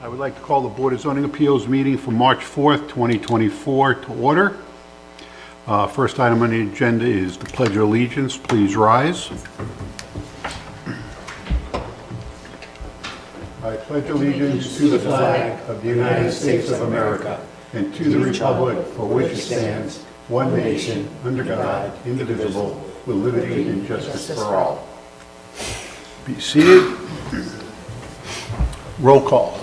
I would like to call the Board of Zoning Appeals meeting for March 4th, 2024 to order. First item on the agenda is the Pledge of Allegiance. Please rise. I pledge allegiance to the flag of the United States of America and to the republic for which it stands, one nation, under God, indivisible, with liberty and justice for all. Be seated. Roll call.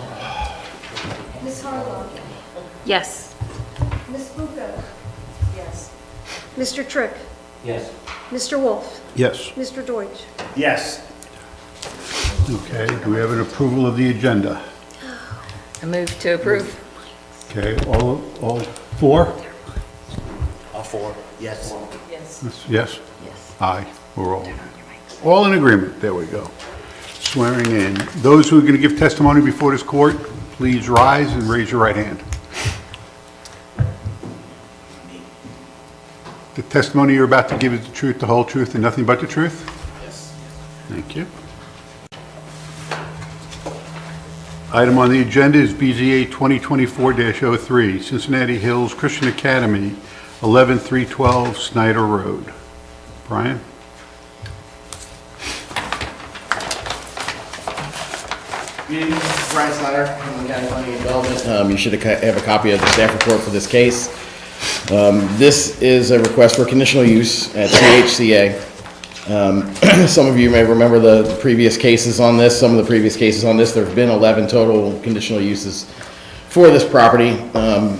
Ms. Harlow. Yes. Ms. Bucco. Yes. Mr. Trick. Yes. Mr. Wolf. Yes. Mr. Deutsch. Yes. Okay, do we have an approval of the agenda? I move to approve. Okay, all four? All four. Yes. Yes. Yes? Yes. Aye, we're all in agreement. There we go. Swearing in. Those who are going to give testimony before this court, please rise and raise your right hand. The testimony you're about to give is the truth, the whole truth, and nothing but the truth? Yes. Thank you. Item on the agenda is BZA 2024-03, Cincinnati Hills Christian Academy, 11312 Snyder Road. Brian? Good evening, Brian Snyder, from the County Planning and Development. You should have a copy of the staff report for this case. This is a request for conditional use at CHCA. Some of you may remember the previous cases on this. Some of the previous cases on this, there have been 11 total conditional uses for this property,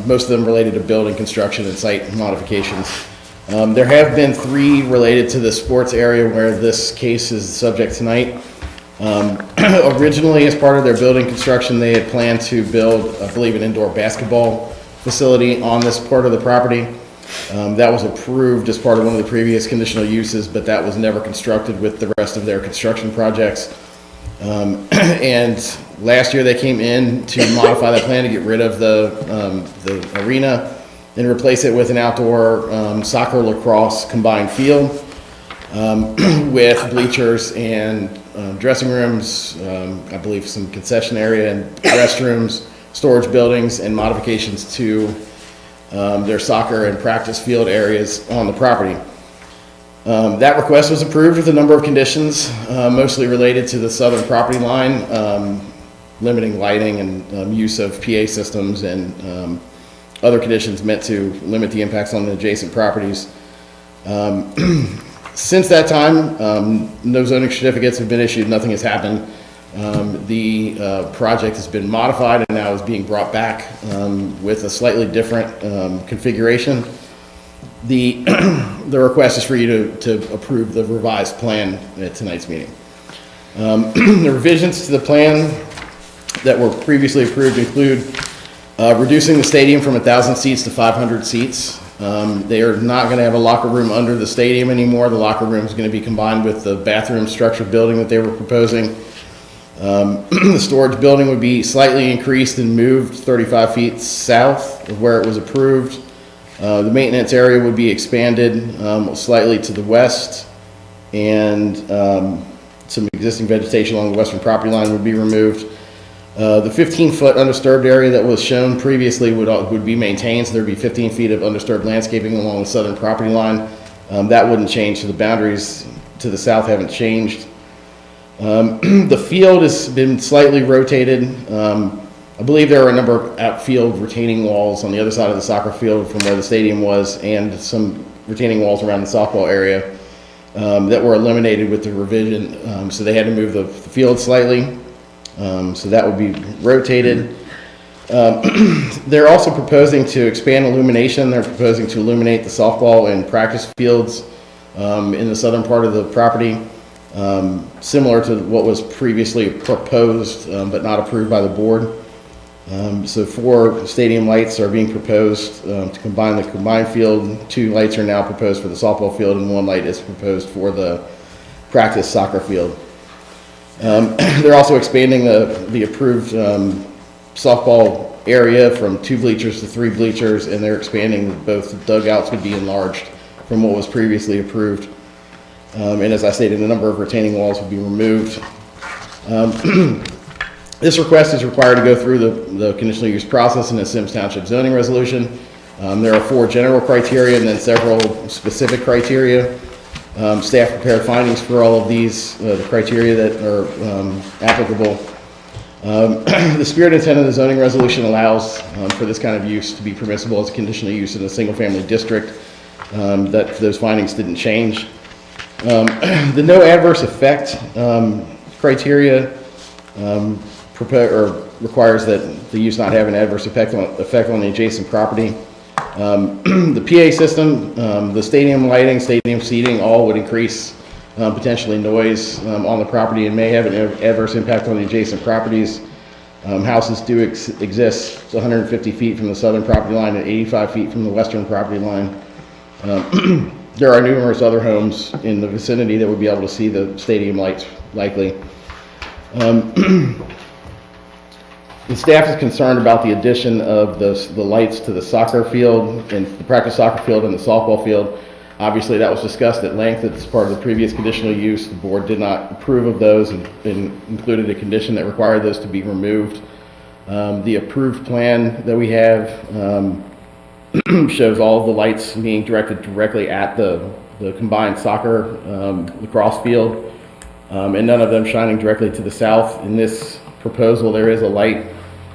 most of them related to building construction and site modifications. There have been 3 related to the sports area where this case is subject tonight. Originally, as part of their building construction, they had planned to build, I believe, an indoor basketball facility on this part of the property. That was approved as part of one of the previous conditional uses, but that was never constructed with the rest of their construction projects. And last year they came in to modify that plan to get rid of the arena and replace it with an outdoor soccer lacrosse combined field with bleachers and dressing rooms, I believe some concession area and restrooms, storage buildings, and modifications to their soccer and practice field areas on the property. That request was approved with a number of conditions, mostly related to the southern property line, limiting lighting and use of PA systems and other conditions meant to limit the impacts on the adjacent properties. Since that time, no zoning certificates have been issued, nothing has happened. The project has been modified and now is being brought back with a slightly different configuration. The request is for you to approve the revised plan at tonight's meeting. The revisions to the plan that were previously approved include reducing the stadium from 1,000 seats to 500 seats. They are not going to have a locker room under the stadium anymore. The locker room is going to be combined with the bathroom structure building that they were proposing. The storage building would be slightly increased and moved 35 feet south of where it was approved. The maintenance area would be expanded slightly to the west, and some existing vegetation along the western property line would be removed. The 15-foot undisturbed area that was shown previously would be maintained, so there'd be 15 feet of undisturbed landscaping along the southern property line. That wouldn't change, so the boundaries to the south haven't changed. The field has been slightly rotated. I believe there are a number of outfield retaining walls on the other side of the soccer field from where the stadium was, and some retaining walls around the softball area that were eliminated with the revision. So they had to move the field slightly. So that would be rotated. They're also proposing to expand illumination. They're proposing to illuminate the softball and practice fields in the southern part of the property, similar to what was previously proposed but not approved by the board. So 4 stadium lights are being proposed to combine the combined field. 2 lights are now proposed for the softball field, and 1 light is proposed for the practice soccer field. They're also expanding the approved softball area from 2 bleachers to 3 bleachers, and they're expanding both dugouts would be enlarged from what was previously approved. And as I stated, a number of retaining walls would be removed. This request is required to go through the conditional use process in the Symmes Township zoning resolution. There are 4 general criteria and then several specific criteria. Staff prepared findings for all of these, the criteria that are applicable. The spirit and intent of the zoning resolution allows for this kind of use to be permissible as a conditional use in a single-family district. That those findings didn't change. The no adverse effect criteria requires that the use not have an adverse effect on the adjacent property. The PA system, the stadium lighting, stadium seating, all would increase potentially noise on the property and may have an adverse impact on the adjacent properties. Houses do exist 150 feet from the southern property line and 85 feet from the western property line. There are numerous other homes in the vicinity that would be able to see the stadium lights likely. The staff is concerned about the addition of the lights to the soccer field and the practice soccer field and the softball field. Obviously, that was discussed at length as part of the previous conditional use. The board did not approve of those and included a condition that required those to be removed. The approved plan that we have shows all of the lights being directed directly at the combined soccer lacrosse field, and none of them shining directly to the south. In this proposal, there is a light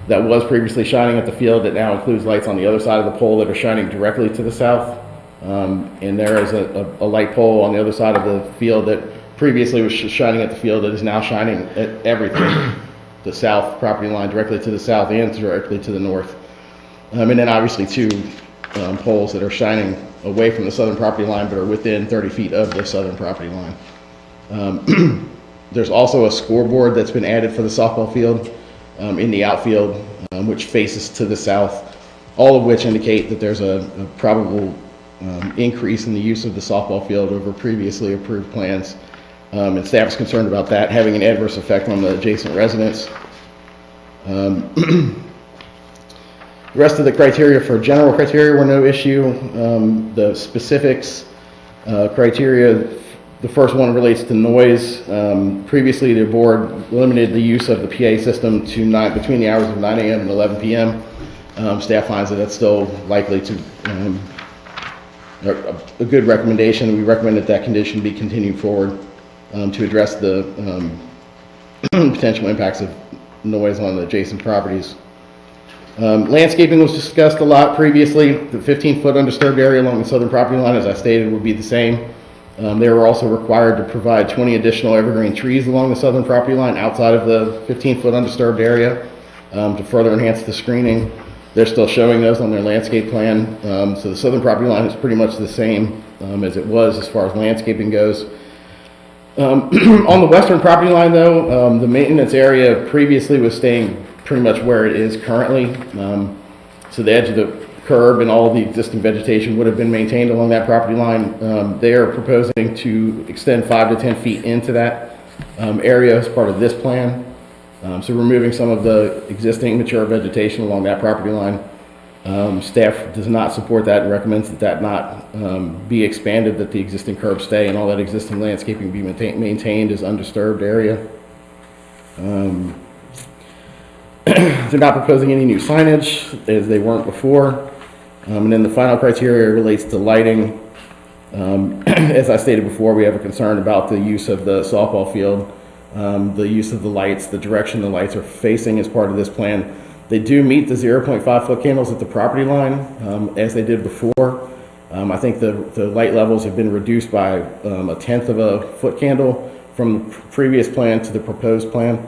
that was previously shining at the field that now includes lights on the other side of the pole that are shining directly to the south. And there is a light pole on the other side of the field that previously was shining at the field that is now shining at everything, the south property line directly to the south and directly to the north. And then obviously 2 poles that are shining away from the southern property line but are within 30 feet of the southern property line. There's also a scoreboard that's been added for the softball field in the outfield, which faces to the south, all of which indicate that there's a probable increase in the use of the softball field over previously approved plans. And staff is concerned about that having an adverse effect on the adjacent residents. The rest of the criteria for general criteria were no issue. The specifics criteria, the first one relates to noise. Previously, the board limited the use of the PA system to between the hours of 9 a.m. and 11 p.m. Staff finds that that's still likely to a good recommendation. We recommend that condition be continued forward to address the potential impacts of noise on the adjacent properties. Landscaping was discussed a lot previously. The 15-foot undisturbed area along the southern property line, as I stated, would be the same. They were also required to provide 20 additional evergreen trees along the southern property line outside of the 15-foot undisturbed area to further enhance the screening. They're still showing those on their landscape plan. So the southern property line is pretty much the same as it was as far as landscaping goes. On the western property line, though, the maintenance area previously was staying pretty much where it is currently. So the edge of the curb and all of the existing vegetation would have been maintained along that property line. They are proposing to extend 5 to 10 feet into that area as part of this plan. So removing some of the existing mature vegetation along that property line. Staff does not support that and recommends that that not be expanded, that the existing curb stay and all that existing landscaping be maintained as undisturbed area. They're not proposing any new signage as they weren't before. And then the final criteria relates to lighting. As I stated before, we have a concern about the use of the softball field, the use of the lights, the direction the lights are facing as part of this plan. They do meet the 0.5 foot candles at the property line as they did before. I think the light levels have been reduced by 1/10 of a foot candle from the previous plan to the proposed plan.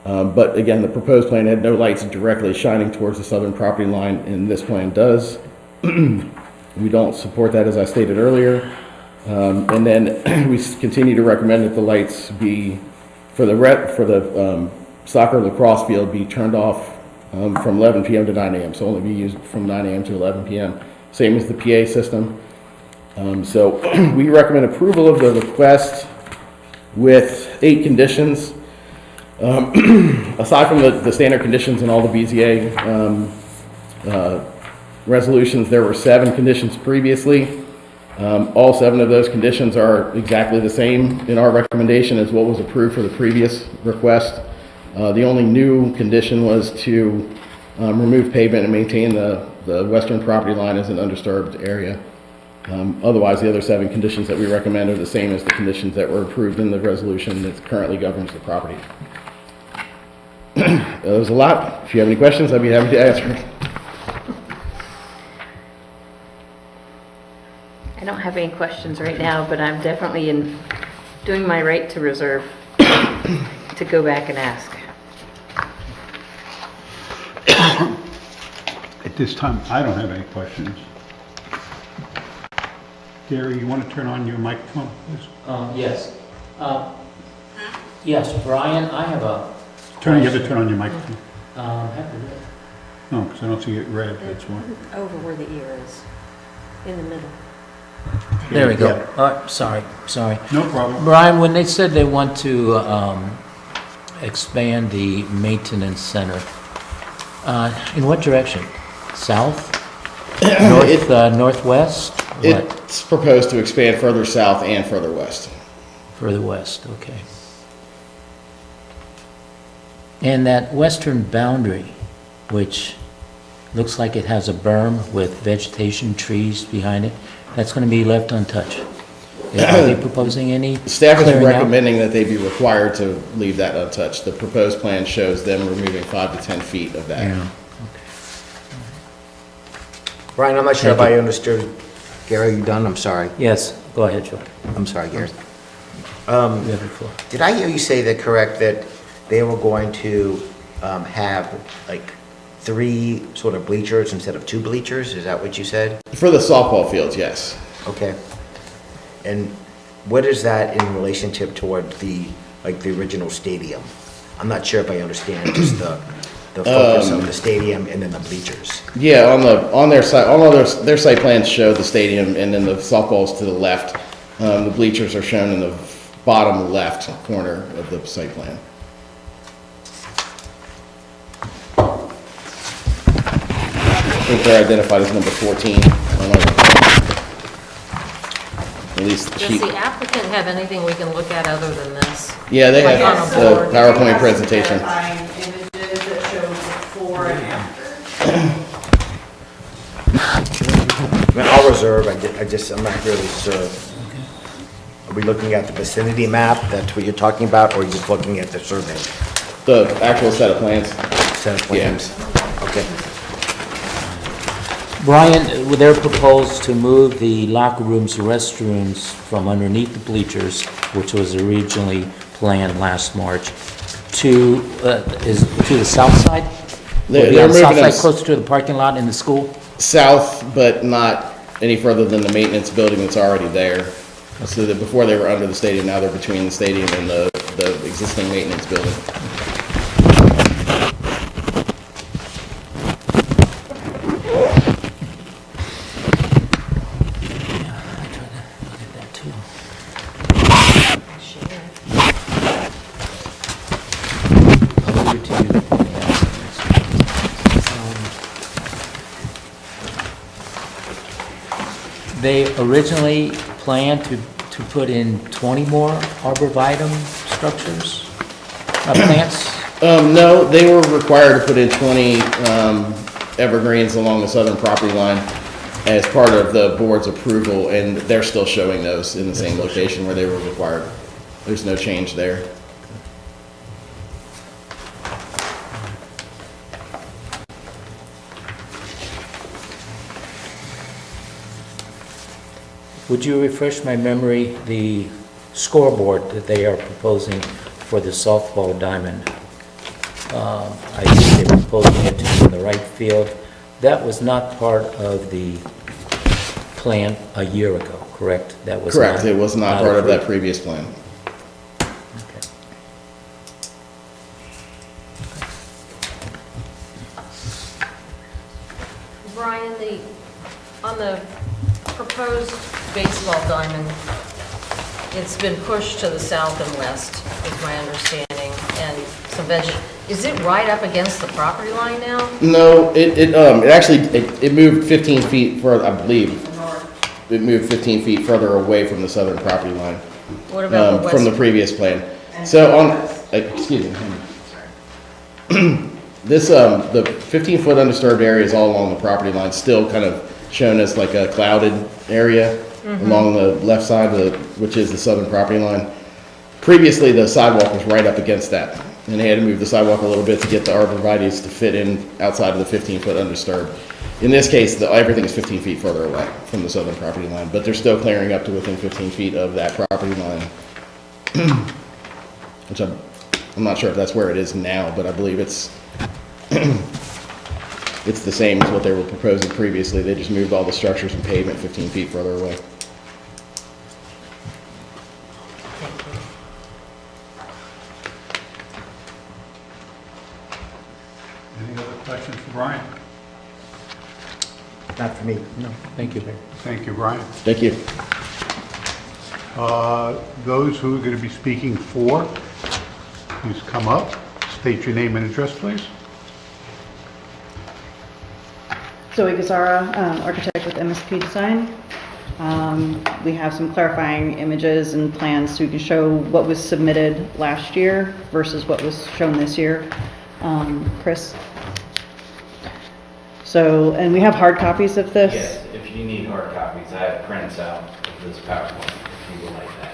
But again, the proposed plan had no lights directly shining towards the southern property line, and this plan does. We don't support that, as I stated earlier. And then we continue to recommend that the lights be, for the soccer lacrosse field, be turned off from 11 p.m. to 9 a.m. So only be used from 9 a.m. to 11 p.m. Same as the PA system. So we recommend approval of the request with 8 conditions. Aside from the standard conditions in all the BZA resolutions, there were 7 conditions previously. All 7 of those conditions are exactly the same in our recommendation as what was approved for the previous request. The only new condition was to remove pavement and maintain the western property line as an undisturbed area. Otherwise, the other 7 conditions that we recommend are the same as the conditions that were approved in the resolution that currently governs the property. That was a lot. If you have any questions, I'd be happy to answer. I don't have any questions right now, but I'm definitely doing my right to reserve to go back and ask. At this time, I don't have any questions. Gary, you want to turn on your microphone, please? Yes. Yes, Brian, I have a. You have to turn on your microphone. Have to do it. No, because I don't see it red, that's why. Over where the ear is, in the middle. There we go. Yeah. Sorry. No problem. Brian, when they said they want to expand the maintenance center, in what direction? South? Northwest? What? It's proposed to expand further south and further west. Further west, okay. And that western boundary, which looks like it has a berm with vegetation, trees behind it, that's going to be left untouched. Are they proposing any Staff is clearing out? recommending that they be required to leave that untouched. The proposed plan shows them removing 5 to 10 feet of that. Yeah. Brian, I'm not sure if Thank you. I understood. Gary, are you done? I'm sorry. Yes, go ahead, Joe. I'm sorry, Gary. You have the floor. Did I hear you say that correct, that they were going to have like 3 sort of bleachers instead of 2 bleachers? Is that what you said? For the softball fields, yes. Okay. And what is that in relationship toward the original stadium? I'm not sure if I understand just the focus of the stadium and then the bleachers. Yeah, on their site, their site plans show the stadium, and then the softballs to the left. The bleachers are shown in the bottom left corner of the site plan. I think they're identified as number 14 on our, at least the Does sheet. the applicant have anything we can look at other than this? Yeah, they Like have on a the board? PowerPoint presentation. Images that show before and after. I mean, I'll reserve, I'm not really sure. Are we looking at the vicinity map, that's what you're talking about, or are you just looking at the survey The actual set of plans. set of plans? Okay. Brian, they're proposed to move the locker rooms, restrooms from underneath the bleachers, which was originally planned last March, to the south side? Will it be They're on the moving south side, us closer to the parking lot in the school? south, but not any further than the maintenance building that's already there. So that before they were under the stadium, now they're between the stadium and the existing maintenance building. I'll leave it to you. They originally planned to put in 20 more arborvitae structures, plants? No, they were required to put in 20 evergreens along the southern property line as part of the board's approval, and they're still showing those in the same location where they were required. There's no change there. Would you refresh my memory, the scoreboard that they are proposing for the softball diamond? I think they're proposing it to be in the right field. That was not part of the plan a year ago, correct? That was Correct, it was not part of that approved. previous plan. Okay. Brian, on the proposed baseball diamond, it's been pushed to the south and west, is my understanding, and some is it right up against the property line now? No, it actually, it moved 15 feet further, I believe. It moved 15 feet further away from the southern property line. What about the west? From the previous plan. So on, excuse me. This, the 15-foot undisturbed area is all along the property line, still kind of shown as like a clouded area along the left side, which is the southern property line. Previously, the sidewalk was right up against that, and they had to move the sidewalk a little bit to get the arborvitaes to fit in outside of the 15-foot undisturbed. In this case, everything is 15 feet further away from the southern property line, but they're still clearing up to within 15 feet of that property line. Which I'm not sure if that's where it is now, but I believe it's it's the same as what they were proposing previously. They just moved all the structures and pavement 15 feet further away. Any other questions for Brian? Not for me. No, thank you, Barry. Thank you, Brian. Thank you. Those who are going to be speaking for, please come up. State your name and address, please. Zoe Gazzara, architect with MSP Design. We have some clarifying images and plans so we can show what was submitted last year versus what was shown this year. Chris? So, and we have hard copies of this. Yes, if you need hard copies, I have prints out of this PowerPoint, if you would like that.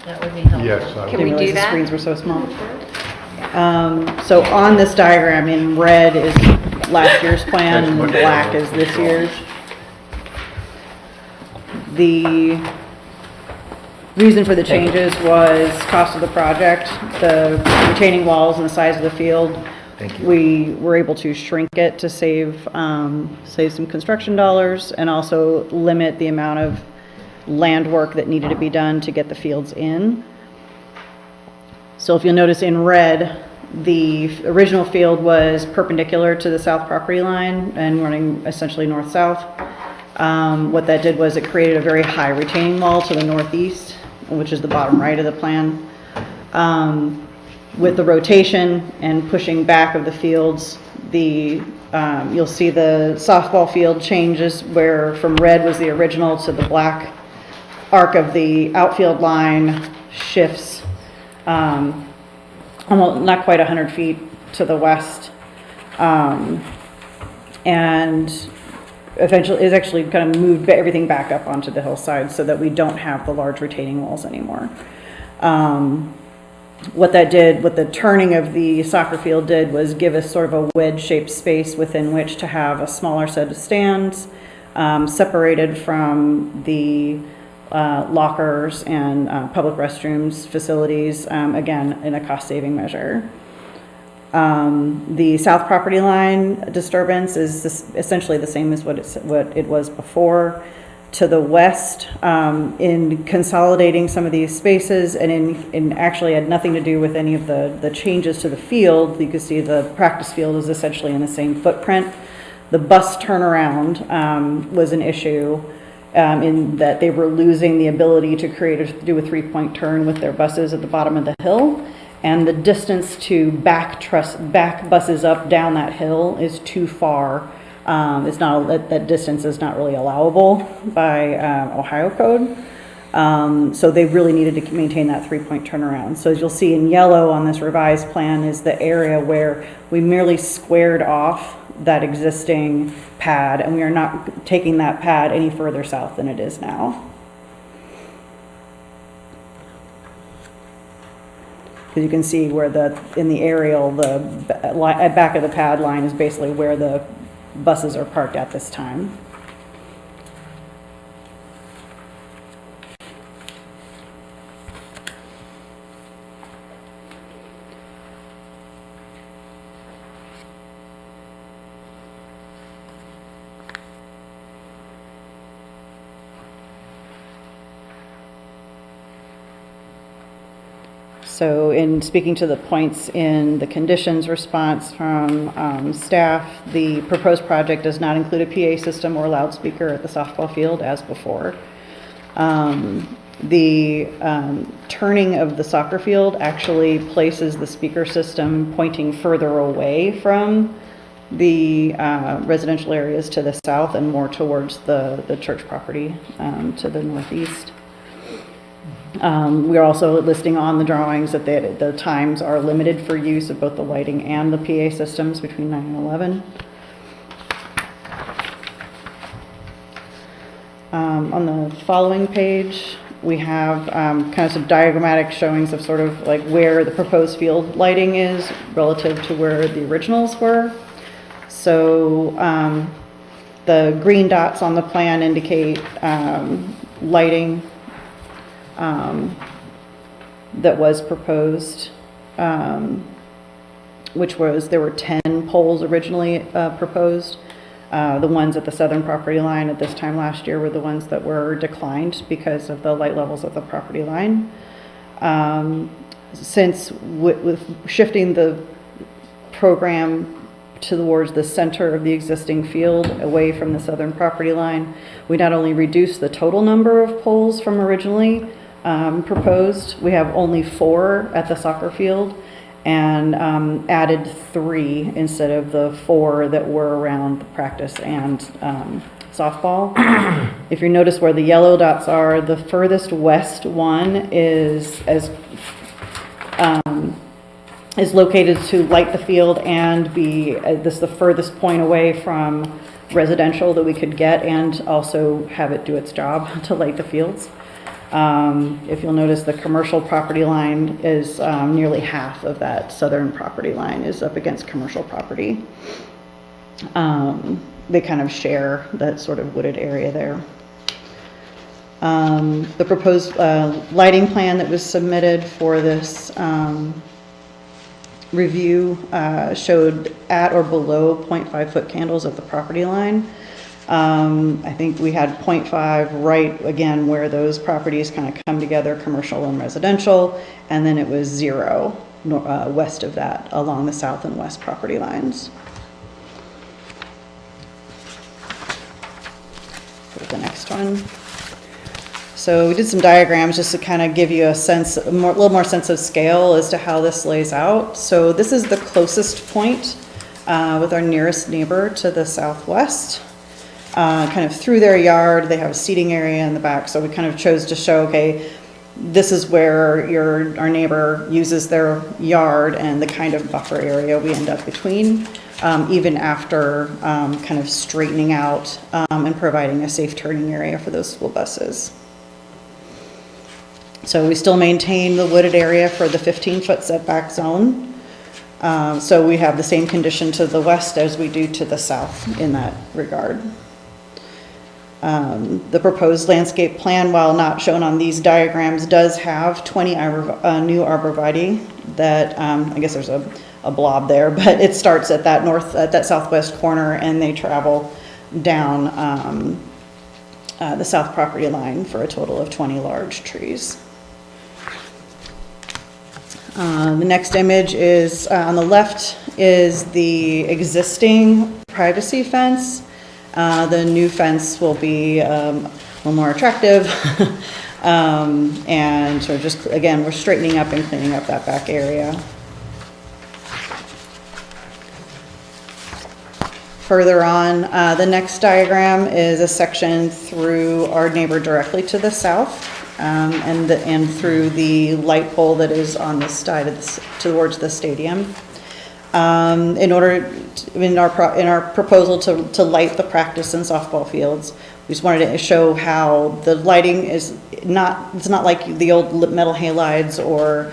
That would be helpful. Yes. Can we Didn't do realize the that? screens were so small. So on this diagram, in red is last year's plan, and black is this year's. The reason for the changes was cost of the project, the retaining walls and the size of the field. Thank you. We were able to shrink it to save some construction dollars and also limit the amount of land work that needed to be done to get the fields in. So if you'll notice in red, the original field was perpendicular to the south property line and running essentially north-south. What that did was it created a very high retaining wall to the northeast, which is the bottom right of the plan. With the rotation and pushing back of the fields, you'll see the softball field changes where from red was the original to the black arc of the outfield line shifts almost not quite 100 feet to the west, and eventually is actually kind of moved everything back up onto the hillside so that we don't have the large retaining walls anymore. What that did, what the turning of the soccer field did was give us sort of a wedge-shaped space within which to have a smaller set of stands, separated from the lockers and public restrooms facilities, again, in a cost-saving measure. The south property line disturbance is essentially the same as what it was before. To the west, in consolidating some of these spaces and in actually had nothing to do with any of the changes to the field. You can see the practice field is essentially in the same footprint. The bus turnaround was an issue in that they were losing the ability to do a three-point turn with their buses at the bottom of the hill. And the distance to back buses up down that hill is too far. It's not, that distance is not really allowable by Ohio code. So they really needed to maintain that three-point turnaround. So as you'll see in yellow on this revised plan is the area where we merely squared off that existing pad, and we are not taking that pad any further south than it is now. Because you can see where in the aerial, the back of the pad line is basically where the buses are parked at this time. So in speaking to the points in the conditions response from staff, the proposed project does not include a PA system or loudspeaker at the softball field as before. The turning of the soccer field actually places the speaker system pointing further away from the residential areas to the south and more towards the church property to the northeast. We are also listing on the drawings that the times are limited for use of both the lighting and the PA systems between 9 and 11. On the following page, we have kind of some diagrammatic showings of sort of like where the proposed field lighting is relative to where the originals were. So the green dots on the plan indicate lighting that was proposed, which was, there were 10 poles originally proposed. The ones at the southern property line at this time last year were the ones that were declined because of the light levels at the property line. Since with shifting the program towards the center of the existing field away from the southern property line, we not only reduced the total number of poles from originally proposed, we have only 4 at the soccer field, and added 3 instead of the 4 that were around the practice and softball. If you notice where the yellow dots are, the furthest west one is located to light the field and be this is the furthest point away from residential that we could get, and also have it do its job to light the fields. If you'll notice, the commercial property line is nearly half of that southern property line is up against commercial property. They kind of share that sort of wooded area there. The proposed lighting plan that was submitted for this review showed at or below 0.5 foot candles at the property line. I think we had 0.5 right again where those properties kind of come together, commercial and residential, and then it was 0 west of that along the south and west property lines. Go to the next one. So we did some diagrams just to kind of give you a sense, a little more sense of scale as to how this lays out. So this is the closest point with our nearest neighbor to the southwest. Kind of through their yard, they have a seating area in the back, so we kind of chose to show, okay, this is where our neighbor uses their yard and the kind of buffer area we end up between, even after kind of straightening out and providing a safe turning area for those school buses. So we still maintain the wooded area for the 15-foot setback zone. So we have the same condition to the west as we do to the south in that regard. The proposed landscape plan, while not shown on these diagrams, does have 20 new arborvitae that, I guess there's a blob there, but it starts at that southwest corner, and they travel down the south property line for a total of 20 large trees. The next image is, on the left is the existing privacy fence. The new fence will be a little more attractive. And so just, again, we're straightening up and cleaning up that back area. Further on, the next diagram is a section through our neighbor directly to the south, and through the light pole that is on this side of towards the stadium. In our proposal to light the practice and softball fields, we just wanted to show how the lighting is it's not like the old metal halides or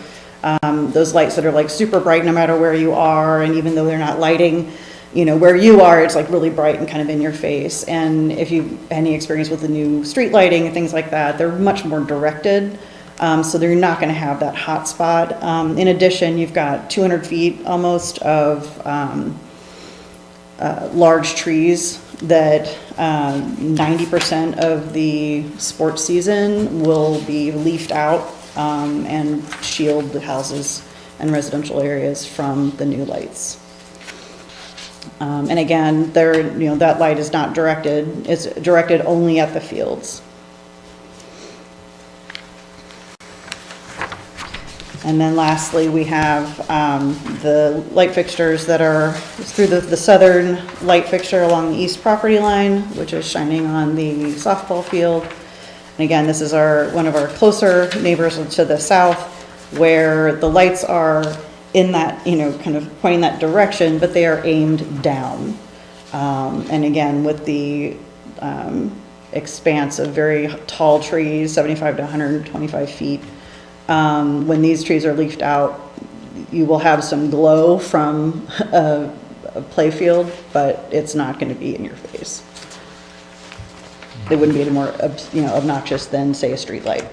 those lights that are like super bright no matter where you are, and even though they're not lighting, where you are, it's like really bright and kind of in your face. And if you any experience with the new street lighting and things like that, they're much more directed. So they're not going to have that hot spot. In addition, you've got 200 feet almost of large trees that 90% of the sports season will be leafed out and shield the houses and residential areas from the new lights. And again, that light is not directed, it's directed only at the fields. And then lastly, we have the light fixtures that are through the southern light fixture along the east property line, which is shining on the softball field. And again, this is one of our closer neighbors to the south, where the lights are in that, kind of pointing that direction, but they are aimed down. And again, with the expanse of very tall trees, 75 to 125 feet, when these trees are leafed out, you will have some glow from a playfield, but it's not going to be in your face. They wouldn't be any more, obnoxious than, say, a street light.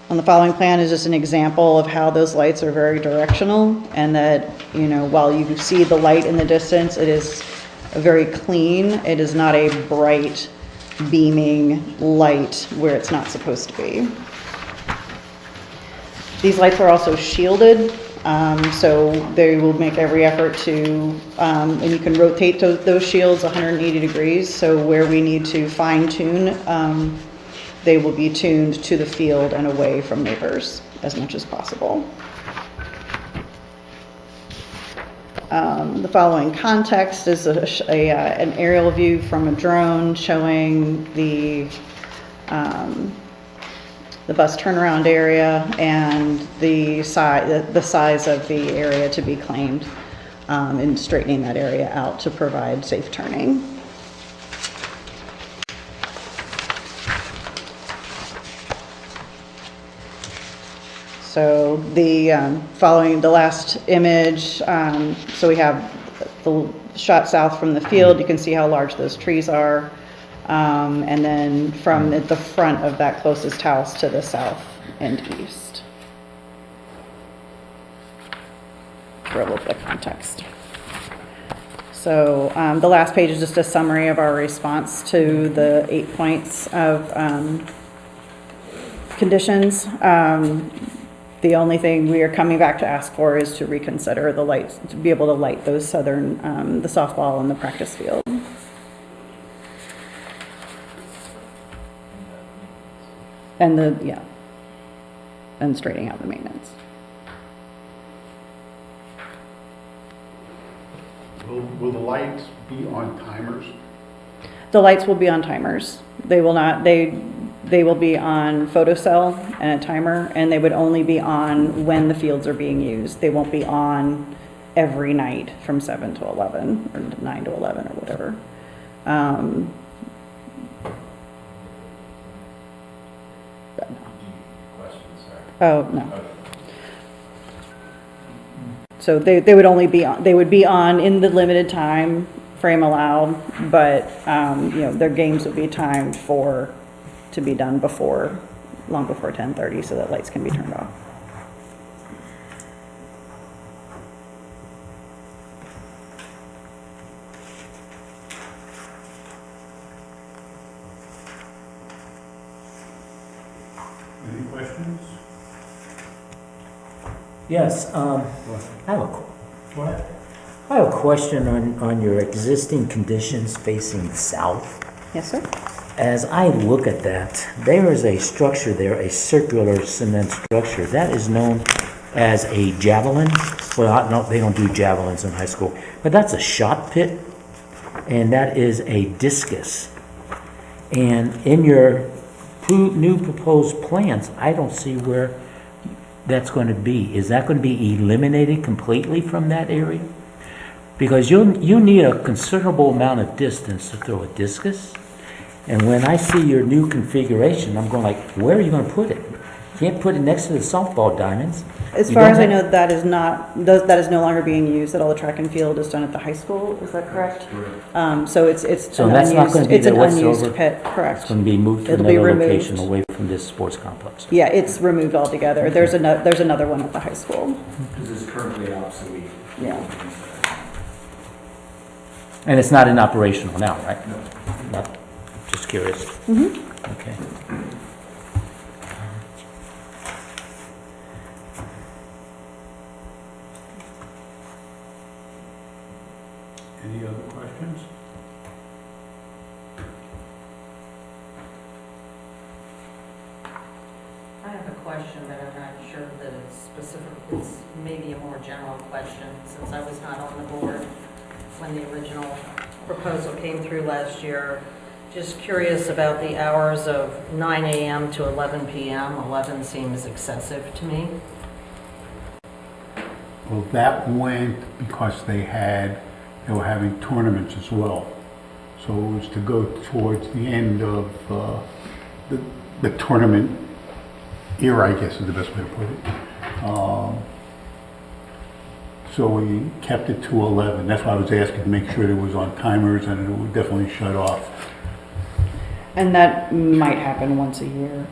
On the following plan is just an example of how those lights are very directional, and that, while you see the light in the distance, it is very clean. It is not a bright, beaming light where it's not supposed to be. These lights are also shielded, so they will make every effort to, and you can rotate those shields 180 degrees, so where we need to fine tune, they will be tuned to the field and away from neighbors as much as possible. The following context is an aerial view from a drone showing the bus turnaround area and the size of the area to be claimed, and straightening that area out to provide safe turning. So following the last image, so we have the shot south from the field. You can see how large those trees are. And then from the front of that closest house to the south and east. For a little bit of context. So the last page is just a summary of our response to the 8 points of conditions. The only thing we are coming back to ask for is to reconsider the lights, to be able to light those southern, the softball and the practice field. And and straightening out the maintenance. Will the lights be on timers? The lights will be on timers. They will not, they will be on photocell and a timer, and they would only be on when the fields are being used. They won't be on every night from 7 to 11 or 9 to 11 or whatever. But no. Questions, sir? Oh, no. So they would only be on, they would be on in the limited time frame allowed, but their games would be timed to be done long before 10:30, so that lights can be turned off. Any questions? Yes, I have a question on your existing conditions facing south. Yes, sir. As I look at that, there is a structure there, a circular cement structure. That is known as a javelin. Well, no, they don't do javelins in high school, but that's a shot pit, and that is a discus. And in your new proposed plans, I don't see where that's going to be. Is that going to be eliminated completely from that area? Because you need a considerable amount of distance to throw a discus. And when I see your new configuration, I'm going like, where are you going to put it? You can't put it next to the softball diamonds. As far as I know, that is no longer being used. That all the track and field is done at the high school. Is that correct? So it's So that's not going to be it's there an unused whatsoever? pit. Correct. It's going to be moved to It'll be another removed. location away from this sports complex. Yeah, it's removed altogether. There's another one at the high school. This is currently obsolete. Yeah. And it's not in operational now, right? No. Not, just curious. Mm-hmm. Okay. Any other questions? I have a question. question, but I'm not sure that it's specific. It's maybe a more general question, since I was not on the board when the original proposal came through last year. Just curious about the hours of 9 a.m. to 11 p.m. 11 seems excessive to me. Well, that went because they were having tournaments as well. So it was to go towards the end of the tournament era, I guess is the best way to put it. So we kept it to 11. That's why I was asking to make sure it was on timers and it would definitely shut off. And that might happen once a year.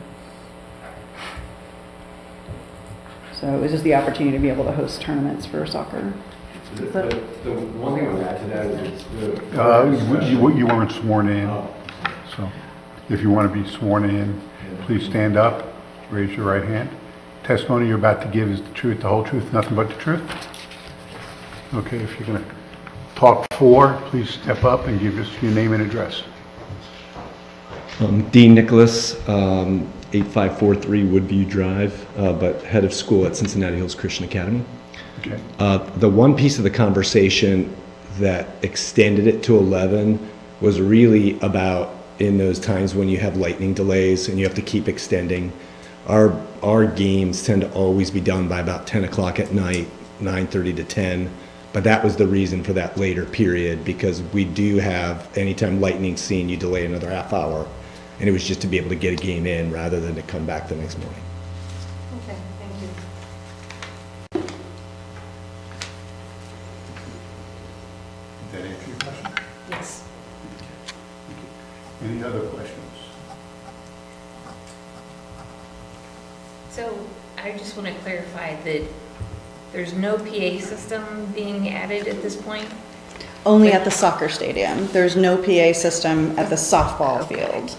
So it was just the opportunity to be able to host tournaments for soccer. The one thing I would add to that is You weren't sworn in, so if you want to be sworn in, please stand up, raise your right hand. Testimony you're about to give is the truth, the whole truth, nothing but the truth? Okay, if you're going to talk for, please step up and give us your name and address. Dean Nicholas, 8543 Woodview Drive, but head of school at Cincinnati Hills Christian Academy. Okay. The one piece of the conversation that extended it to 11 was really about in those times when you have lightning delays and you have to keep extending. Our games tend to always be done by about 10 o'clock at night, 9:30 to 10. But that was the reason for that later period, because we do have, anytime lightning's seen, you delay another half hour. And it was just to be able to get a game in rather than to come back the next morning. Okay, thank you. Did that answer your question? Yes. Any other questions? So I just want to clarify that there's no PA system being added at this point? Only at the soccer stadium. There's no PA system at the softball field.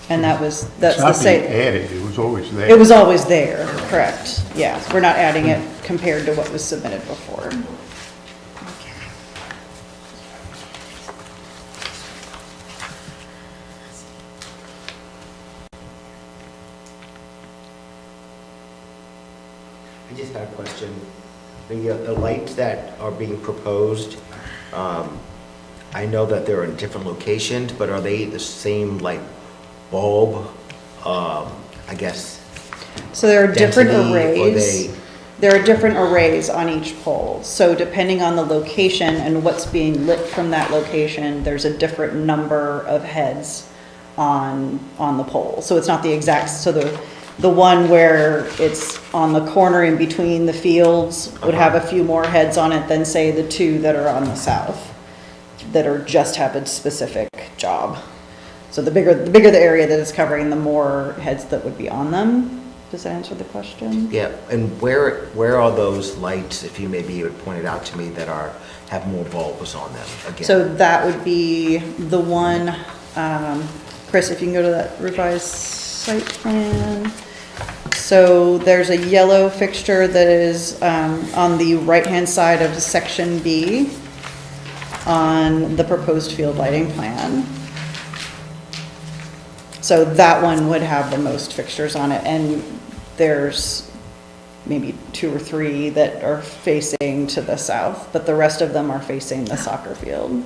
And that's It's the not being same. added, it was always there. It was always there, correct. Yeah, we're not adding it compared to what was submitted before. I just had a question. The lights that are being proposed, I know that they're in different locations, but are they the same like bulb, I guess? So there are different Density, or arrays. they- There are different arrays on each pole. So depending on the location and what's being lit from that location, there's a different number of heads on the pole. So it's not the exact, so the one where it's on the corner in between the fields would have a few more heads on it than say the two that are on the south that are just have a specific job. So the bigger the area that is covering, the more heads that would be on them. Does that answer the question? Yeah, and where are those lights, if you maybe would point it out to me, that have more bulbs on them again? So that would be the one, Chris, if you can go to that revised site plan. So there's a yellow fixture that is on the right-hand side of section B on the proposed field lighting plan. So that one would have the most fixtures on it, and there's maybe 2 or 3 that are facing to the south, but the rest of them are facing the soccer field.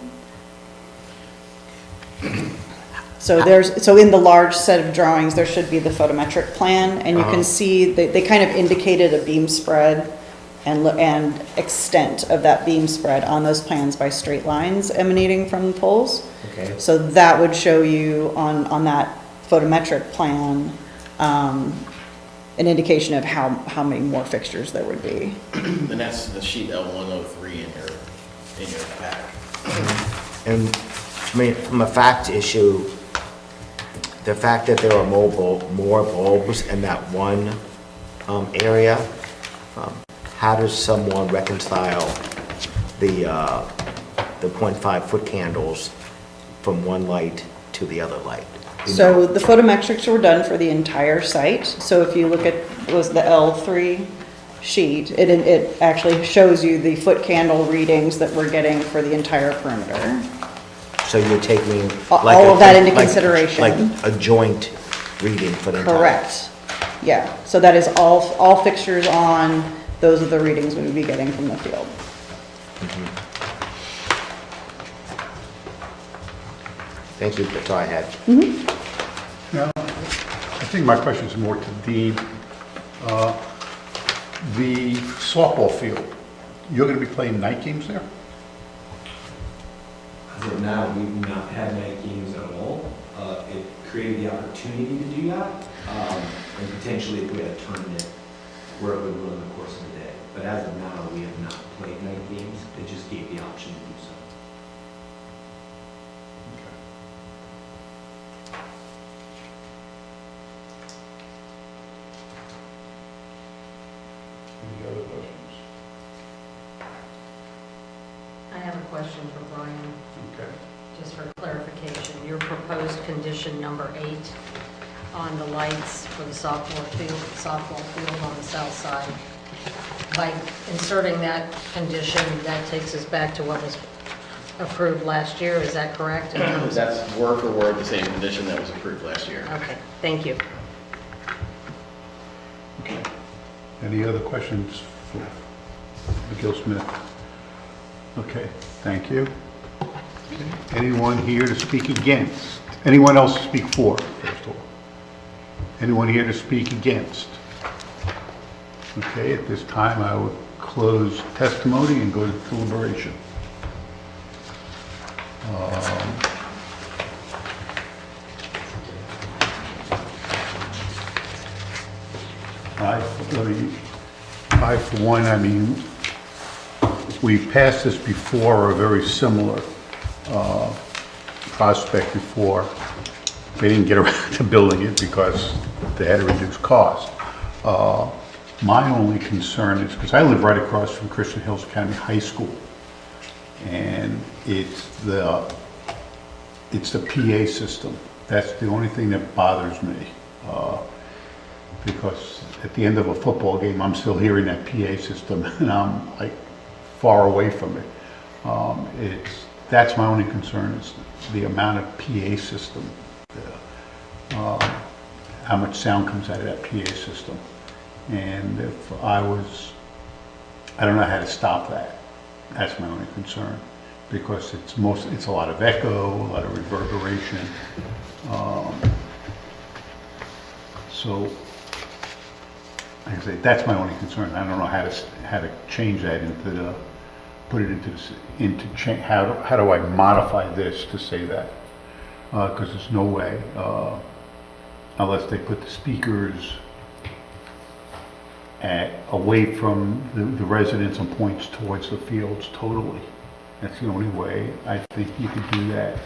So in the large set of drawings, there should be the photometric plan, and you can see they kind of indicated a beam spread and extent of that beam spread on those plans by straight lines emanating from the poles. Okay. So that would show you on that photometric plan an indication of how many more fixtures there would be. And that's the sheet L103 in your pack. And I mean, from a fact issue, the fact that there are more bulbs in that one area, how does someone reconcile the 0.5 foot candles from one light to the other light? So the photometrics were done for the entire site. So if you look at, it was the L3 sheet, it actually shows you the foot candle readings that we're getting for the entire perimeter. So you're taking All of that into consideration. Like a joint reading for the entire. Correct. Yeah, so that is all fixtures on, those are the readings we would be getting from the field. Thank you, that's all I had. Now, I think my question is more to Dean. The softball field, you're going to be playing night games there? As of now, we've not had night games at all. It created the opportunity to do that, and potentially if we had a tournament where it would run in the course of the day. But as of now, we have not played night games. It just gave the option to do so. Any other questions? I have a question for Brian, Okay. just for clarification. Your proposed condition number 8 on the lights for the softball field on the south side. By inserting that condition, that takes us back to what was approved last year, is that correct? in terms of- That's word for word the same condition that was approved last year. Okay, thank you. Okay. Any other questions for McGill Smith? Okay, thank you. Anyone here to speak against? Anyone else to speak for, first of all? Anyone here to speak against? Okay, at this time, I would close testimony and go to deliberation. I, for one, I mean, we've passed this before, a very similar prospect before. They didn't get around to building it because they had to reduce cost. My only concern is, because I live right across from Christian Hills County High School, and it's the PA system. That's the only thing that bothers me. Because at the end of a football game, I'm still hearing that PA system, and I'm like far away from it. That's my only concern, is the amount of PA system, how much sound comes out of that PA system. And if I don't know how to stop that. That's my only concern, because it's a lot of echo, a lot of reverberation. So, like I say, that's my only concern. I don't know how to change that how do I modify this to say that? Because there's no way, unless they put the speakers away from the residents and points towards the fields totally. That's the only way I think you could do that,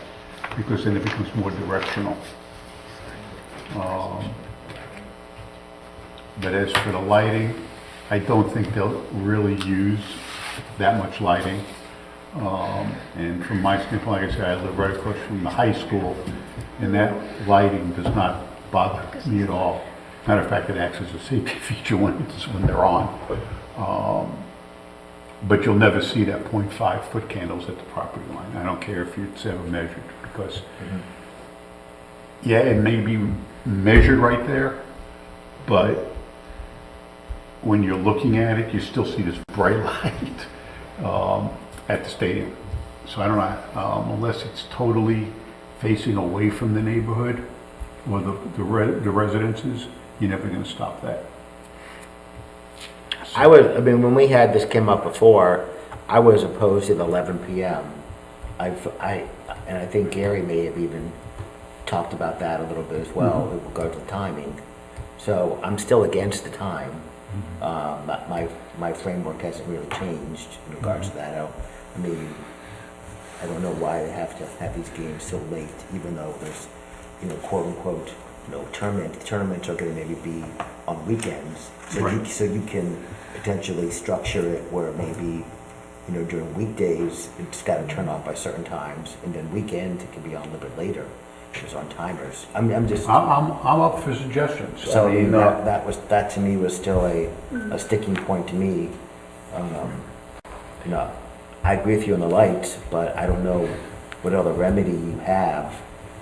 because then it becomes more directional. But as for the lighting, I don't think they'll really use that much lighting. And from my standpoint, like I said, I live right across from the high school, and that lighting does not bother me at all. Matter of fact, it acts as a safety feature when they're on. But you'll never see that 0.5 foot candles at the property line. I don't care if it's ever measured, because yeah, it may be measured right there, but when you're looking at it, you still see this bright light at the stadium. So I don't know, unless it's totally facing away from the neighborhood or the residences, you're never going to stop that. I mean, when we had this came up before, I was opposed to the 11 p.m. And I think Gary may have even talked about that a little bit as well with regard to timing. So I'm still against the time. My framework hasn't really changed in regards to that. I mean, I don't know why they have to have these games so late, even though there's, quote unquote, tournaments are going to maybe be on weekends. So Right. so you can potentially structure it where maybe, during weekdays it's got to turn off by certain times, and then weekends it can be on a little bit later. It's on timers. I'm just. I'm up for suggestions. So that to me was still a sticking point to me. I agree with you on the lights, but I don't know what other remedy you have,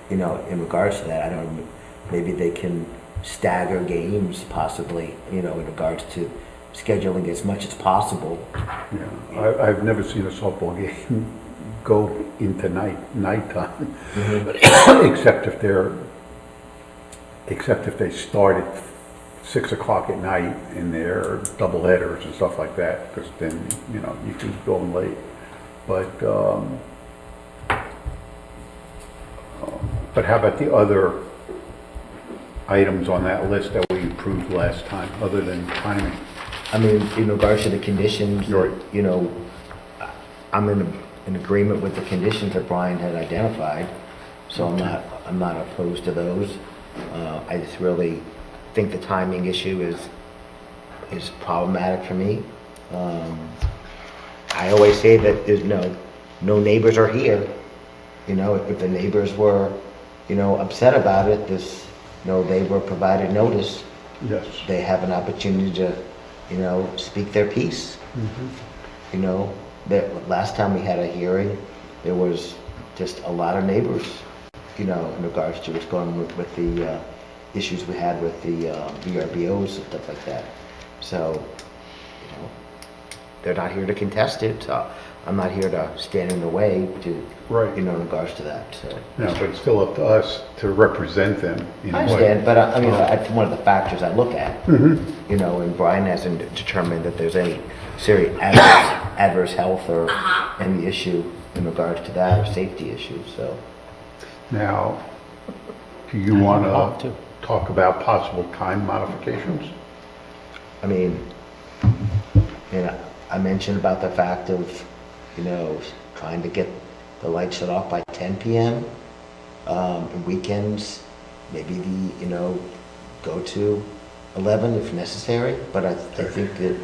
in regards to that. I don't maybe they can stagger games possibly, in regards to scheduling as much as possible. Yeah, I've never seen a softball game go into nighttime, except if they start at 6 o'clock at night and they're double headers and stuff like that, because then, you can go in late. But how about the other items on that list that we approved last time, other than timing? I mean, in regards to the conditions, Right. I'm in agreement with the conditions that Brian had identified, so I'm not opposed to those. I just really think the timing issue is problematic for me. I always say that there's no neighbors are here. If the neighbors were, upset about it, they were provided notice. Yes. They have an opportunity to, speak their piece. That last time we had a hearing, there was just a lot of neighbors, in regards to what's going on with the issues we had with the VRBOs and stuff like that. So, they're not here to contest it. So I'm not here to stand in the way to, Right. in regards to that. So. No, but it's still up to us to represent them in I a way. understand, but that's one of the factors I look at. And Brian hasn't determined that there's any serious adverse health or any issue in regards to that or safety issues, so. Now, do you want to talk about possible time modifications? I mean, I mentioned about the fact of, trying to get the lights shut off by 10 p.m. And weekends, maybe go to 11 if necessary. But I think that,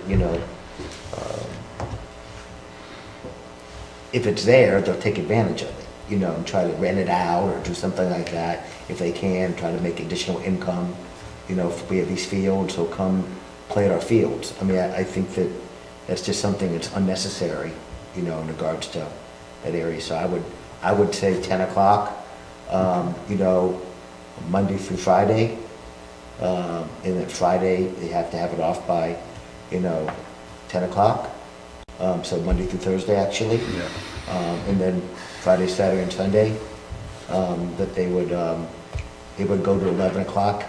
if it's there, they'll take advantage of it, and try to rent it out or do something like that. If they can, try to make additional income. If we have these fields, they'll come play at our fields. I mean, I think that that's just something that's unnecessary, in regards to that area. So I would say 10 o'clock, Monday through Friday. And then Friday, they have to have it off by, 10 o'clock. So Monday through Thursday, actually. Yeah. And then Friday, Saturday, and Sunday, that they would go to 11 o'clock.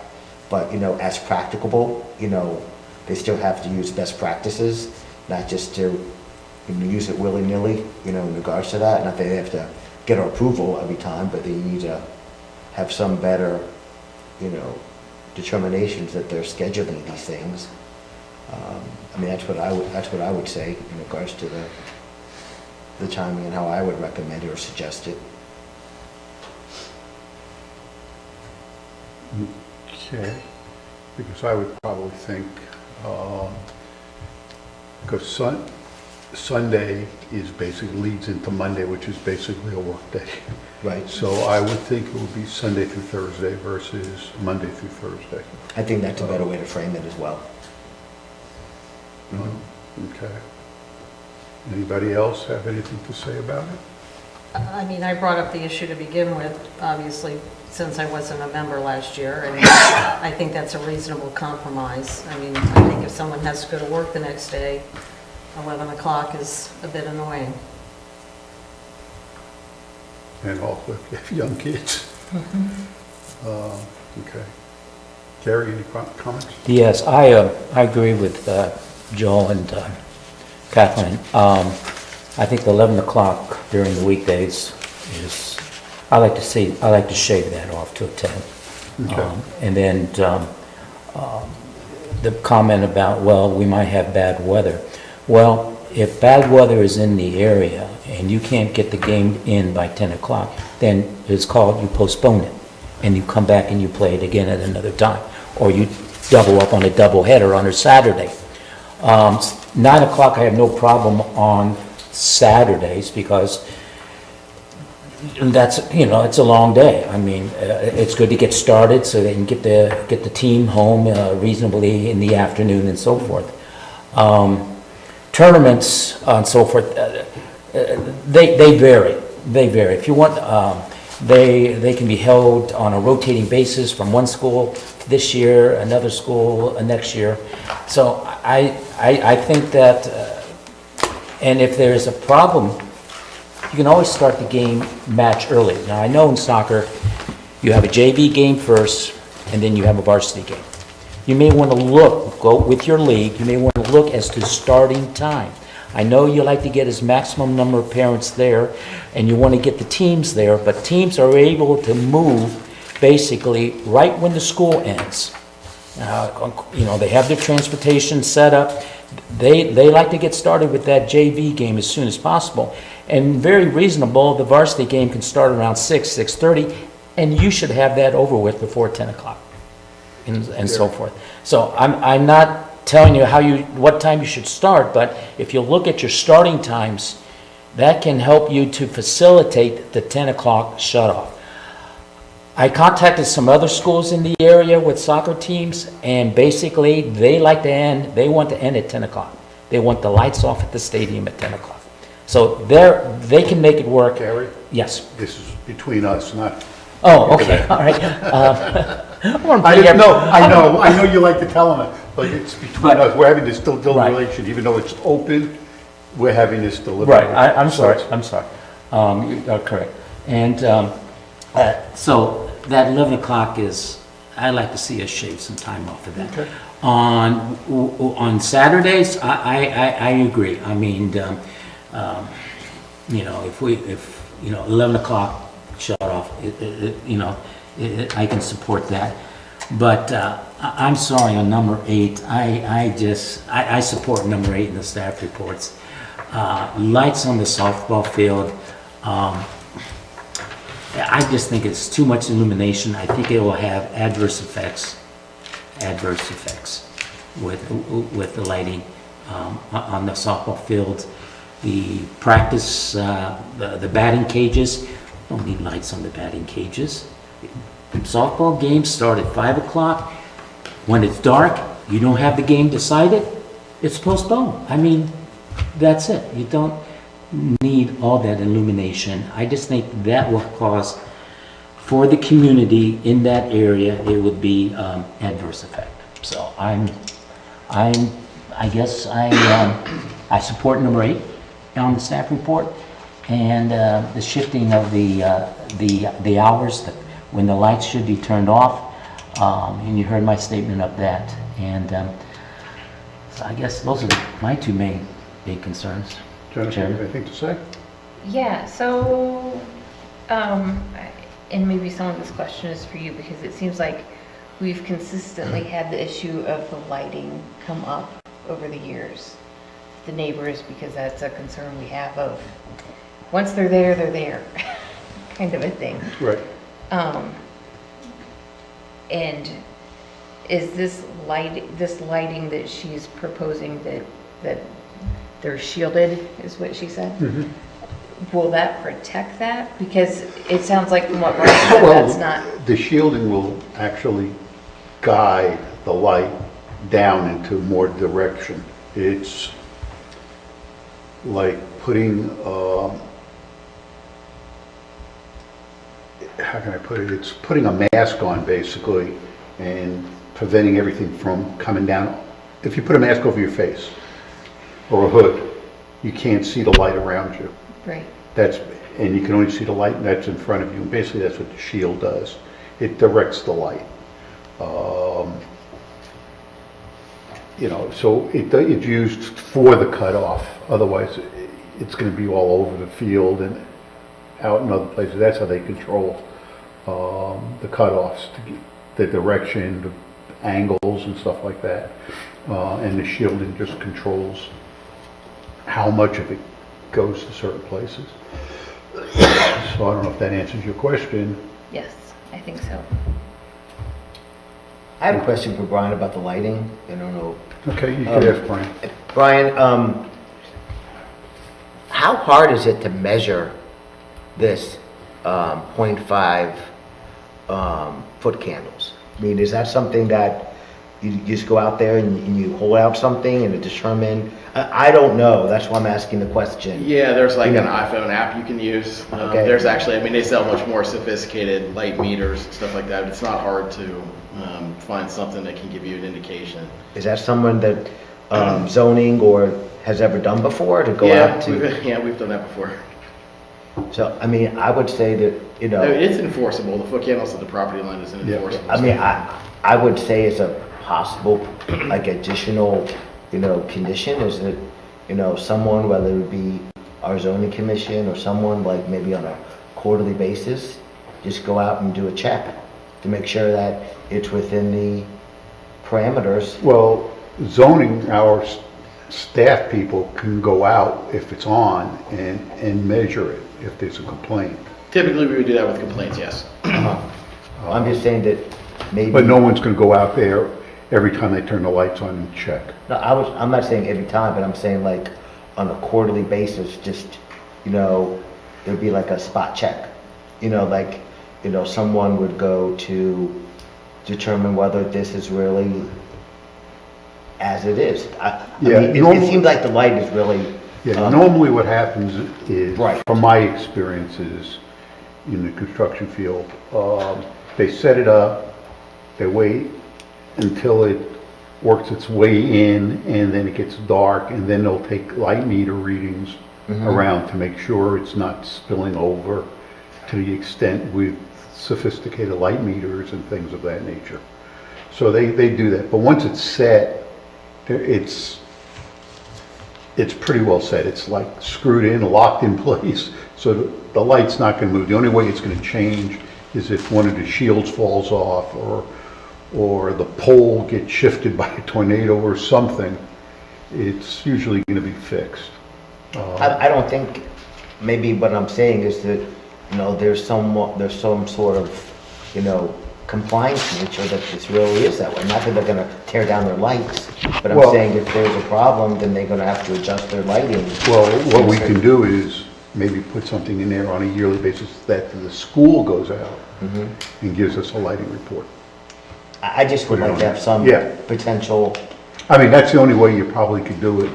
But, as practicable, they still have to use best practices, not just to use it willy-nilly, in regards to that. Not that they have to get our approval every time, but they need to have some better, determinations that they're scheduling these things. I mean, that's what I would say in regards to the timing and how I would recommend it or suggest it. Okay, because I would probably think, because Sunday is basically leads into Monday, which is basically a work day. Right. So I would think it would be Sunday through Thursday versus Monday through Thursday. I think that's a better way to frame it as well. Okay. Anybody else have anything to say about it? I mean, I brought up the issue to begin with, obviously, since I wasn't a member last year, and I think that's a reasonable compromise. I mean, I think if someone has to go to work the next day, 11 o'clock is a bit annoying. And also if you have young kids. Okay. Gary, any comments? Yes, I agree with Joel and Kathleen. I think the 11 o'clock during the weekdays is, I like to shave that off to a 10. Okay. And then the comment about, well, we might have bad weather. Well, if bad weather is in the area and you can't get the game in by 10 o'clock, then it's called, you postpone it, and you come back and you play it again at another time. Or you double up on a double header on a Saturday. 9 o'clock I have no problem on Saturdays because that's, it's a long day. I mean, it's good to get started so they can get the team home reasonably in the afternoon and so forth. Tournaments and so forth, they vary. They vary. If you want, They can be held on a rotating basis from one school this year, another school next year. So I think that, and if there's a problem, you can always start the game match early. Now, I know in soccer, you have a JV game first, and then you have a varsity game. You may want to go with your league, you may want to look as to starting time. I know you like to get as maximum number of parents there, and you want to get the teams there, but teams are able to move basically right when the school ends. You know, they have their transportation set up. They like to get started with that JV game as soon as possible. And very reasonable, the varsity game can start around 6:30, and you should have that over with before 10 o'clock and so forth. So I'm not telling you what time you should start, but if you look at your starting times, that can help you to facilitate the 10 o'clock shut-off. I contacted some other schools in the area with soccer teams, and basically they want to end at 10 o'clock. They want the lights off at the stadium at 10 o'clock. So they can make it work. Gary? Yes. This is between us, not... Oh, okay, all right. I know you like to tell them it, but it's between us. We're having this still Right. relation, even though it's open, we're having this deliberation. Right, I'm sorry. Correct. And so that 11 o'clock is, I like to see us shave some time off of that. Okay. On Saturdays, I agree. I mean, you know, if 11 o'clock shut off, I can support that. But I'm sorry on number 8. I support number 8 in the staff reports. Lights on the softball field. I just think it's too much illumination. I think it will have adverse effects with the lighting on the softball field. The practice, the batting cages, don't need lights on the batting cages. Softball games start at 5 o'clock. When it's dark, you don't have the game decided, it's postponed. I mean, that's it. You don't need all that illumination. I just think that will cause, for the community in that area, it would be adverse effect. So I guess I support number 8 on the staff report, and the shifting of the hours when the lights should be turned off. And you heard my statement of that. And so I guess those are my two main big concerns. Jennifer, anything to say? Yeah, so, and maybe some of this question is for you, because it seems like we've consistently had the issue of the lighting come up over the years. The neighbors, because that's a concern we have of, once they're there, kind of a thing. Right. And is this lighting that she's proposing that they're shielded, is what she said? Mm-hmm. Will that protect that? Because it sounds like from what Brian said, that's not. The shielding will actually guide the light down into more direction. It's like putting, how can I put it? It's putting a mask on basically and preventing everything from coming down. If you put a mask over your face or a hood, you can't see the light around you. Right. And you can only see the light that's in front of you. And basically that's what the shield does. It directs the light. So it's used for the cutoff. Otherwise, it's going to be all over the field and out in other places. That's how they control the cutoffs, to get the direction, the angles, and stuff like that. And the shielding just controls how much of it goes to certain places. So I don't know if that answers your question. Yes, I think so. I have a question for Brian about the lighting. I don't know. Okay, you can ask Brian. Brian, how hard is it to measure this 0.5 foot candles? I mean, is that something that you just go out there and you hold out something and it determine, I don't know, that's why I'm asking the question. Yeah, there's like an iPhone app you can use. Okay. There's actually, I mean, they sell much more sophisticated light meters, stuff like that. It's not hard to find something that can give you an indication. Is that someone that zoning or has ever done before to go out to? We've done that before. So, I mean, I would say that, you know. No, it's enforceable. The foot candles at the property line is enforceable. I mean, I would say it's a possible, like, additional, you know, condition is that, you know, someone, whether it be our zoning commission or someone, like, maybe on a quarterly basis, just go out and do a check to make sure that it's within the parameters. Well, zoning, our staff people can go out if it's on and measure it if there's a complaint. Typically, we would do that with complaints, yes. I'm just saying that maybe. But no one's gonna go out there every time they turn the lights on and check. No, I'm not saying every time, but I'm saying like on a quarterly basis, just, you know, there'd be like a spot check. You know, like, you know, someone would go to determine whether this is really as it is. I Yeah, mean, normally- it seems like the light is really. Yeah, normally what happens is, Right. from my experiences in the construction field, they set it up, they wait until it works its way in, and then it gets dark, and then they'll take light meter readings around to make sure it's not spilling over to the extent with sophisticated light meters and things of that nature. So they do that, but once it's set, it's pretty well set. It's like screwed in, locked in place, so the light's not gonna move. The only way it's gonna change is if one of the shields falls off, or the pole gets shifted by a tornado or something. It's usually gonna be fixed. I don't think, maybe what I'm saying is that, you know, there's some sort of, you know, compliance nature that this really is that way. Not that they're gonna tear down their lights, but I'm Well- saying if there's a problem, then they're gonna have to adjust their lighting. Well, what we can do is maybe put something in there on a yearly basis that the school goes out and gives us a lighting report. I just would like to have some Yeah. potential. I mean, that's the only way you probably could do it.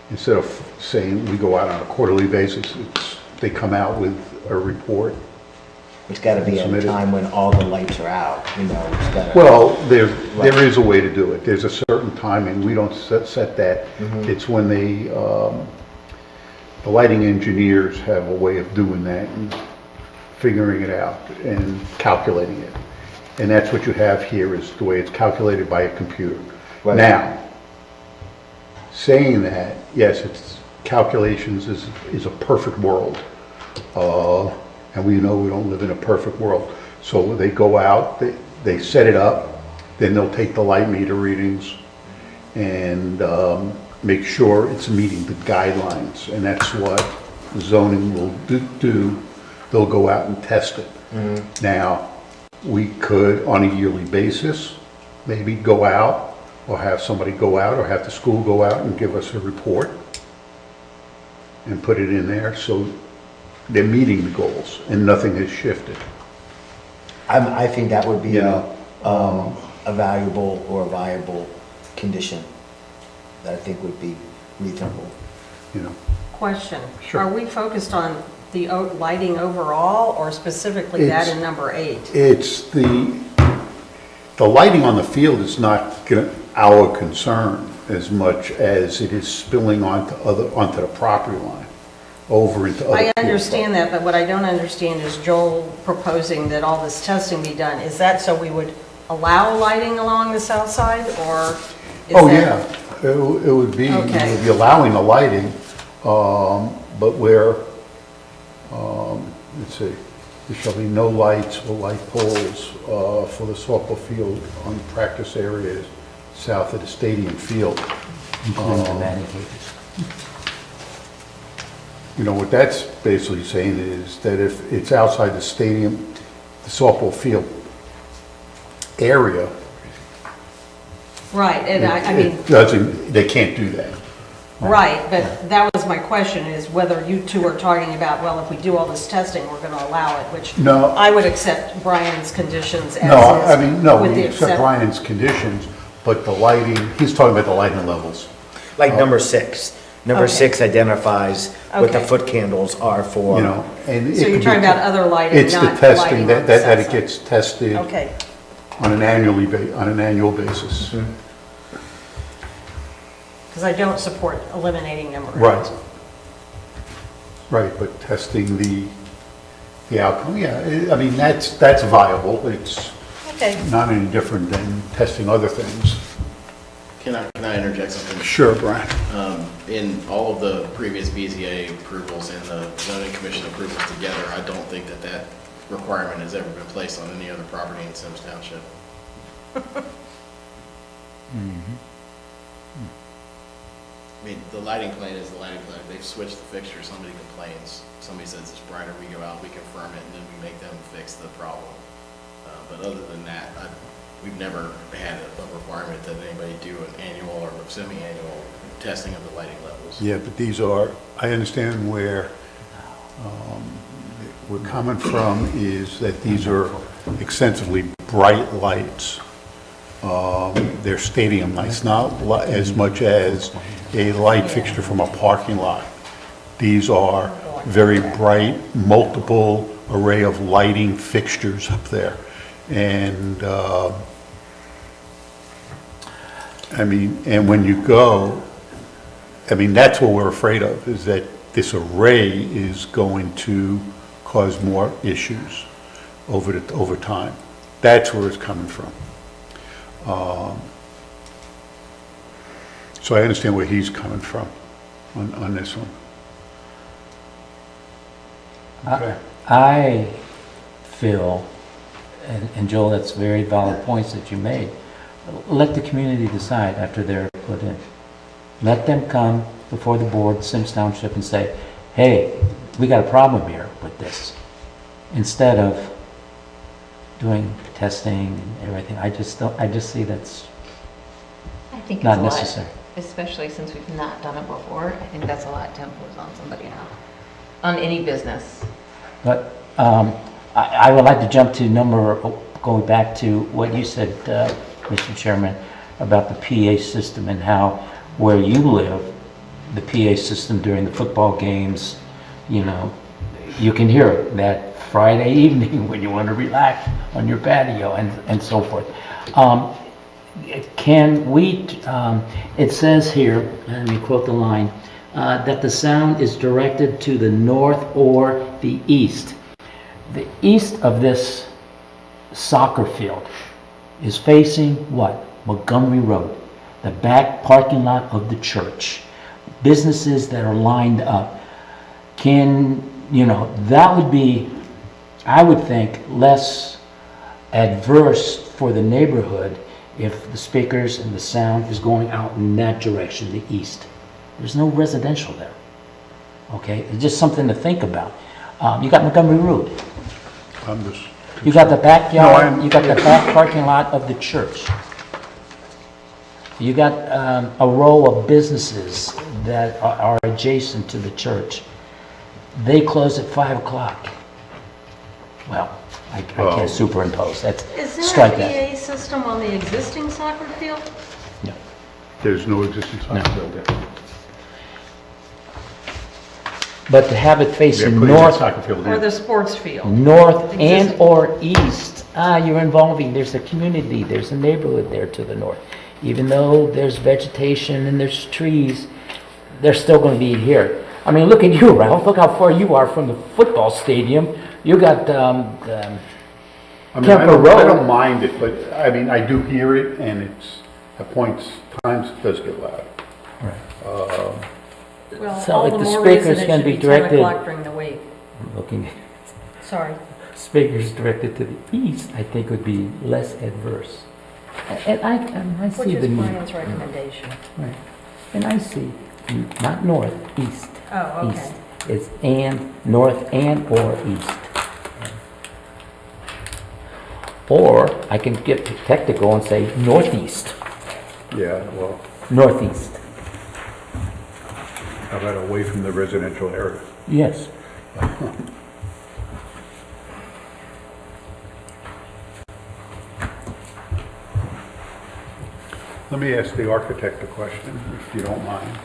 Instead of saying we go out on a quarterly basis, they come out with a report. It's gotta be at a Submitted. time when all the lights are out, you know, it's gotta. Well, there is a way to do it. There's a certain timing. We don't set that. It's when the lighting engineers have a way of doing that and figuring it out and calculating it. And that's what you have here, is the way it's calculated by a computer. Right. Now, saying that, yes, it's calculations is a perfect world. And we know we don't live in a perfect world. So they go out, they set it up, then they'll take the light meter readings and make sure it's meeting the guidelines. And that's what zoning will do. They'll go out and test it. Now, we could, on a yearly basis, maybe go out, or have somebody go out, or have the school go out and give us a report and put it in there, so they're meeting the goals and nothing has shifted. I think that would be Yeah. a valuable or a viable condition that I think would be reasonable. You know, Question. Sure. Are we focused on the lighting overall or specifically that It's- in number 8? it's the lighting on the field is not our concern as much as it is spilling onto the property line, over into other I field understand that, but what I don't understand is Joel proposing that all this testing be done. Is that so we would allow lighting along the south side, or is Oh, that? yeah, it would be, Okay. you'd be allowing the lighting, but where, let's see, there shall be no lights or light poles for the softball field on practice areas south of the stadium field. Including the batting cages. You know, what that's basically saying is that if it's outside the stadium, the softball field area, Right, and I mean, it doesn't, they can't do that. right, but that was my question, is whether you two are talking about, well, if we do all this testing, we're going to allow it, which No. I would accept Brian's conditions as is. No, I mean, no, with we the accept except- Brian's conditions, but the lighting, he's talking about the lighting levels. Like number 6. Number Okay. 6 identifies what the Okay. foot candles are for. You know, and it So you're could talking be- about other lighting, It's the not testing lighting that on the that south it side. gets tested Okay, on an annual basis. because I don't support eliminating number 8. Right. Right, but testing the outcome, yeah, I mean, that's viable. It's Okay. not any different than testing other things. Can I interject something? Sure, Brian. In all of the previous BZA approvals and the zoning commission approvals together, I don't think that requirement has ever been placed on any other property in Symmes Township. I mean, the lighting plan is the lighting plan. They've switched the fixture. Somebody complains. Somebody says it's brighter. We go out, we confirm it, and then we make them fix the problem. But other than that, we've never had a requirement that anybody do an annual or semi-annual testing of the lighting levels. Yeah, but these are, I understand where we're coming from is that these are extensively bright lights. They're stadium lights, not as much as a light fixture from a parking lot. These are very bright, multiple array of lighting fixtures up there. And, I mean, and when you go, I mean, that's what we're afraid of, is that this array is going to cause more issues over time. That's where it's coming from. So I understand where he's coming from on this one. Okay. I feel, and Joel, that's very valid points that you made. Let the community decide after they're put in. Let them come before the board, Symmes Township, and say, hey, we got a problem here with this. Instead of doing testing and everything, I just see that's I think it's not a lot, necessary. especially since we've not done it before. I think that's a lot to impose on somebody now, on any business. But I would like to jump to going back to what you said, Mr. Chairman, about the PA system and how where you live, the PA system during the football games, you know, you can hear it that Friday evening when you want to relax on your patio and so forth. Can we, it says here, let me quote the line, that the sound is directed to the north or the east. The east of this soccer field is facing what? Montgomery Road, the back parking lot of the church, businesses that are lined up. Can, you know, that would be, I would think, less adverse for the neighborhood if the speakers and the sound is going out in that direction, the east. There's no residential there. Okay, it's just something to think about. You got Montgomery Road. I'm just. You got the backyard, No, you got the back parking lot of the church. You got a row of businesses that are adjacent to the church. They close at 5 o'clock. Well, I can't superimpose, Is there strike a that. PA system on the existing soccer field? No. There's no existing soccer field there. But to have it They're facing putting that north, soccer field Or in. the sports field? north and Existing. or east, you're involving, there's a community, there's a neighborhood there to the north. Even though there's vegetation and there's trees, they're still going to be here. I mean, look at you, Ralph, look how far you are from the football stadium. You got, I mean, Kemper I Road. don't mind it, but, I mean, I do hear it, and it's, at times it does get loud. Well, So all if the the more speakers reason it can should be be 10 directed- o'clock during the week. looking, Sorry. speakers directed to the east, I think would be less adverse. And I Which see is the need. Brian's recommendation. Right. And I see, not north, east. Oh, okay. East. It's and, north and or east. Or I can get technical and say northeast, Yeah, well, northeast. How about away from the residential area? Yes. Let me ask the architect a question, if you don't mind.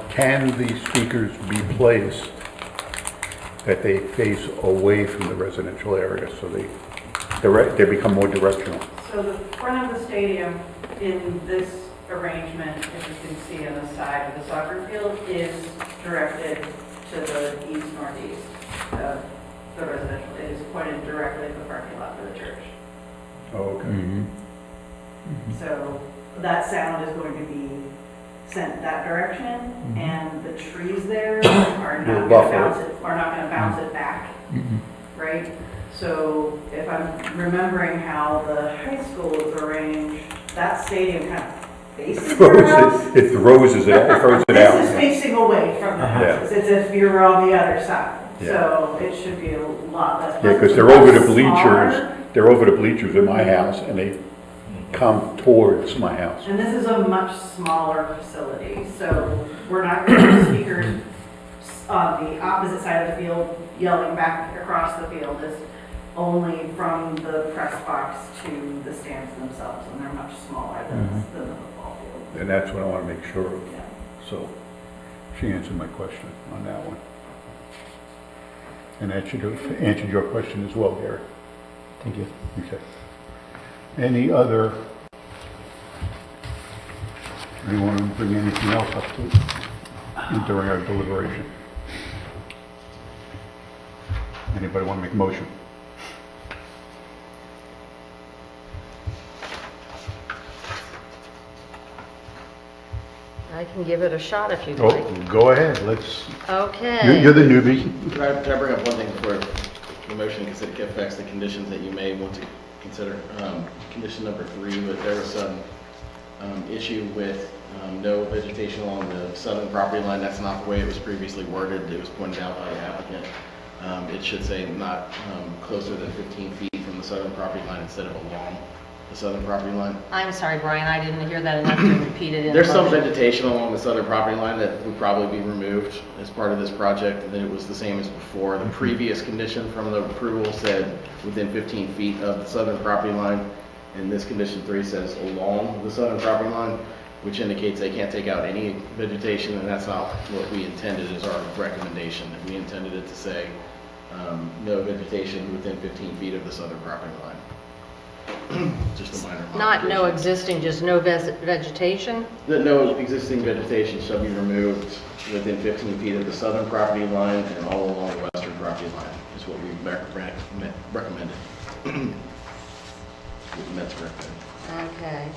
Can the speakers be placed that they face away from the residential area so they become more directional? So the front of the stadium in this arrangement, as you can see on the side of the soccer field, is directed to the east-northeast of the residential. It is pointed directly at the parking lot for the church. Oh, okay. Mm-hmm. So that sound is going to be sent that direction, and the trees there are not Will going to buffer bounce it, are not going to bounce it back, right? So if I'm remembering how the high school is arranged, that stadium kind of faces your house. It throws it out. This is facing away from the houses. Yeah. It's as if you're on the other side. Yeah. So it should be a lot less. Yeah, because they're over the bleachers, they're over the bleachers in my house, and they come towards my house. And this is a much smaller facility, so we're not going to have speakers on the opposite side of the field yelling back across the field. It's only from the press box to the stands themselves, and they're much smaller than the football field. And that's what I want to make sure of. Yeah. So she answered my question on that one. And that should have answered your question as well, Gary. Thank you. Okay. Anyone want to bring anything else up to during our deliberation? Anybody want to make a motion? I can give it a shot if you'd like. Oh, go ahead, let's, Okay. you're the newbie. Can I bring up one thing before the motion, because it affects the conditions that you may want to consider? Condition number 3, but there was some issue with no vegetation along the southern property line. That's not the way it was previously worded. It was pointed out by the applicant. It should say not closer than 15 feet from the southern property line instead of along the southern property line. I'm sorry, Brian, I didn't hear that enough to repeat it in the There's some motion. vegetation along the southern property line that would probably be removed as part of this project, and then it was the same as before. The previous condition from the approval said within 15 feet of the southern property line, and this condition 3 says along the southern property line, which indicates they can't take out any vegetation, and that's not what we intended as our recommendation. We intended it to say no vegetation within 15 feet of the southern property line. Just a minor Not modification. no existing, just no vegetation? That no existing vegetation shall be removed within 15 feet of the southern property line and all along the western property line, is what we recommended. That's correct. Okay.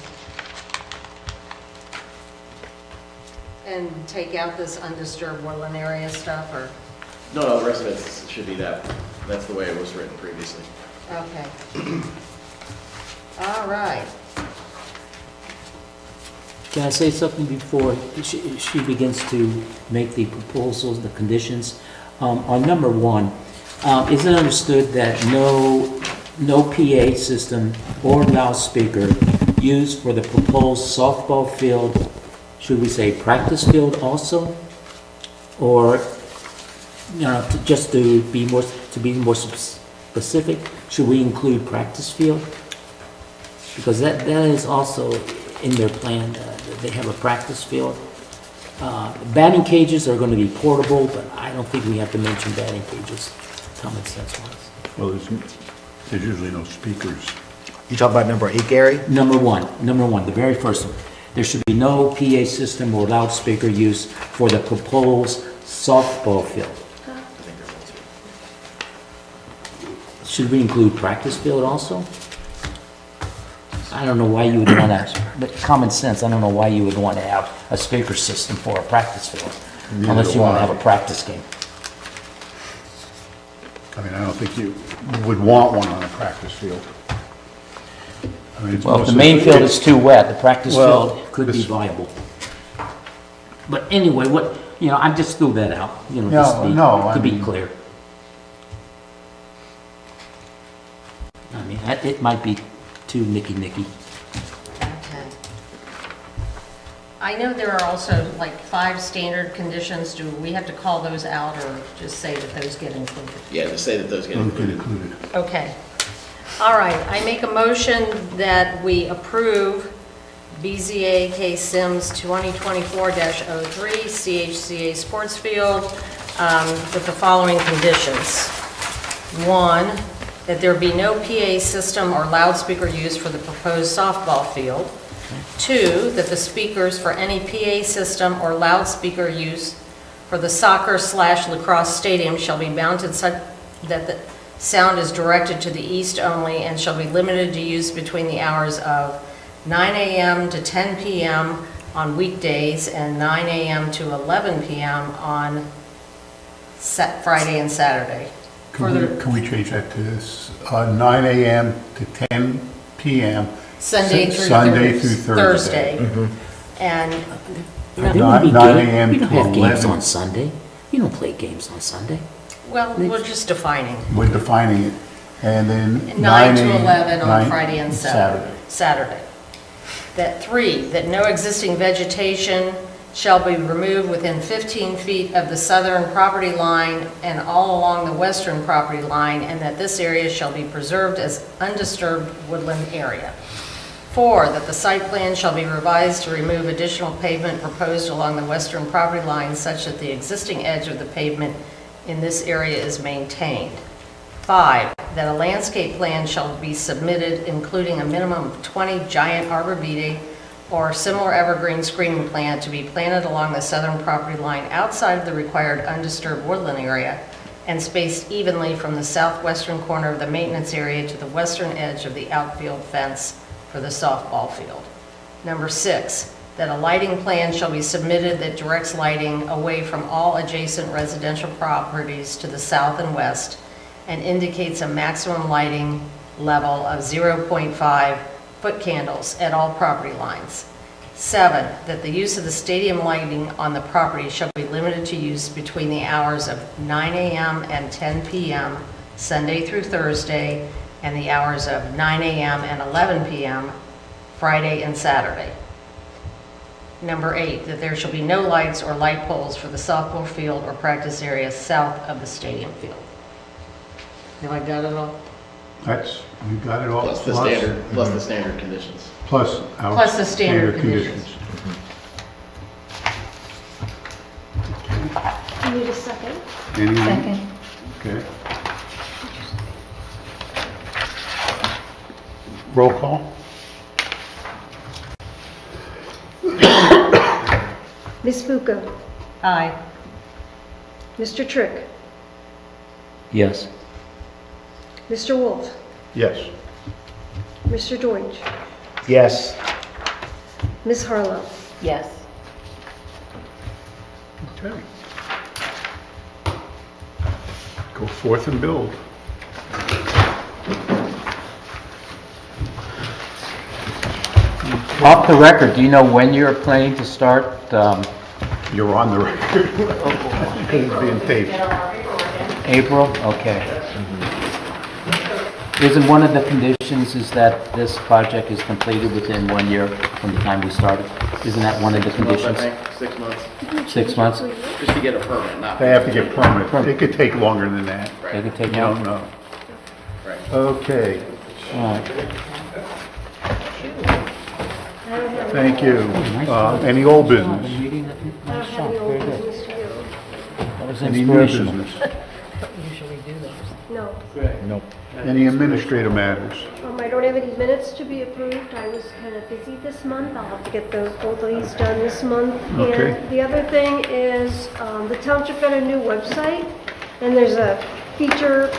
And take out this undisturbed woodland area stuff, or? No, the rest of it should be that. That's the way it was written previously. Okay. All right. Can I say something before she begins to make the proposals, the conditions? On number 1, is it understood that no PA system or loudspeaker used for the proposed softball field, should we say practice field also? Or, just to be more specific, should we include practice field? Because that is also in their plan, they have a practice field. Batting cages are going to be portable, but I don't think we have to mention batting cages, common sense wise. Well, there's usually no speakers. You talk about number 8, Gary? Number one, the very first one. There should be no PA system or loudspeaker use for the proposed softball field. Should we include practice field also? I don't know why you would want to, but common sense, I don't know why you would want to have a speaker system for a practice field, unless you want to have a practice game. I mean, I don't think you would want one on a practice field. I mean, it's Well, if the mostly- main field is too wet, the practice Well, field could be this- viable. But anyway, I just threw that out, No, just no, to I be mean- clear. I mean, it might be too nicky-nicky. Okay. I know there are also like 5 standard conditions. Do we have to call those out or just say that those get included? Yeah, to say that those get Those get included. included. Okay. All right, I make a motion that we approve BZA case Symmes 2024-03 CHCA Sports Field with the following conditions. 1, that there be no PA system or loudspeaker used for the proposed softball field. 2, that the speakers for any PA system or loudspeaker use for the soccer/lacrosse stadium shall be mounted such that the sound is directed to the east only and shall be limited to use between the hours of 9 a.m. to 10 p.m. on weekdays and 9 a.m. to 11 p.m. on Friday and Saturday. Can we change that to this, 9 a.m. to 10 p.m. Sunday through Thursday. And Are there 9 a.m. You don't to have games 11. on Sunday. You don't play games on Sunday. well, we're just defining. We're defining it. And then 9 to a.m. 11 on 9 Friday and Saturday. That 3, that no existing vegetation shall be removed within 15 feet of the southern property line and all along the western property line, and that this area shall be preserved as undisturbed woodland area. 4, that the site plan shall be revised to remove additional pavement proposed along the western property line such that the existing edge of the pavement in this area is maintained. 5, that a landscape plan shall be submitted including a minimum of 20 giant arborvitae or similar evergreen screening plant to be planted along the southern property line outside of the required undisturbed woodland area and spaced evenly from the southwestern corner of the maintenance area to the western edge of the outfield fence for the softball field. Number 6, that a lighting plan shall be submitted that directs lighting away from all adjacent residential properties to the south and west and indicates a maximum lighting level of 0.5 foot candles at all property lines. 7, that the use of the stadium lighting on the property shall be limited to use between the hours of 9 a.m. and 10 p.m. Sunday through Thursday and the hours of 9 a.m. and 11 p.m. Friday and Saturday. Number 8, that there shall be no lights or light poles for the softball field or practice area south of the stadium field. Have I got it all? You got it all. Plus the standard conditions. Plus our Plus the standard conditions. You need a second? Anyone? Second. Okay. Roll call? Ms. Bucco? Aye. Mr. Trick? Yes. Mr. Wolf? Yes. Mr. Deutsch? Yes. Ms. Harlow? Yes. Okay. Go forth and build. Off the record, do you know when you're planning to start? You're on the record. It's being taped. April? Okay. Isn't one of the conditions is that this project is completed within 1 year from the time we started? Isn't that one of the conditions? 6 months. 6 months? Just to get a permit, not. They have to get permit. It could take longer than that. They could You take don't long? know. Right. Okay, All right. thank you. Any old business? I don't have any old business to do. That was Any new inspirational. business? No. Nope. Any administrative matters? I don't have any minutes to be approved. I was kind of busy this month. I'll have to get those, both of these done this month. Okay. And the other thing is, the township got a new website, and there's a feature,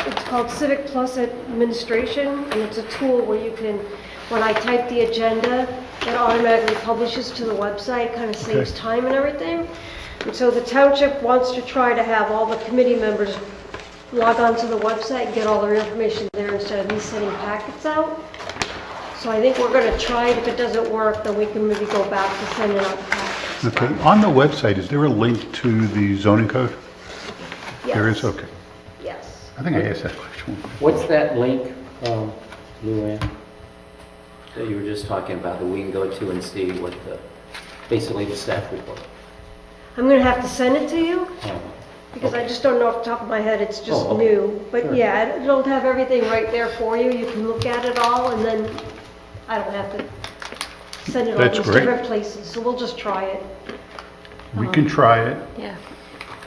it's called Civic Plus Administration, and it's a tool where you can, when I type the agenda, it automatically publishes to the website, kind of saves Okay. time and everything. And so the township wants to try to have all the committee members log on to the website and get all their information there instead of me sending packets out. So I think we're going to try it. If it doesn't work, then we can maybe go back to sending out packets. Okay, on the website, is there a link to the zoning code? There is, Yes. okay. Yes. I think I asked that question. What's that link, Luann? that you were just talking about, that we can go to and see what the, basically the staff report? I'm gonna have to send it to you, Oh, because I just don't know off the top of my head, it's just Oh, okay. new. But Sure. yeah, I don't have everything right there for you, you can look at it all, and then I don't have to send it all That's these great. different places, so we'll just try it. We can try it. Yeah,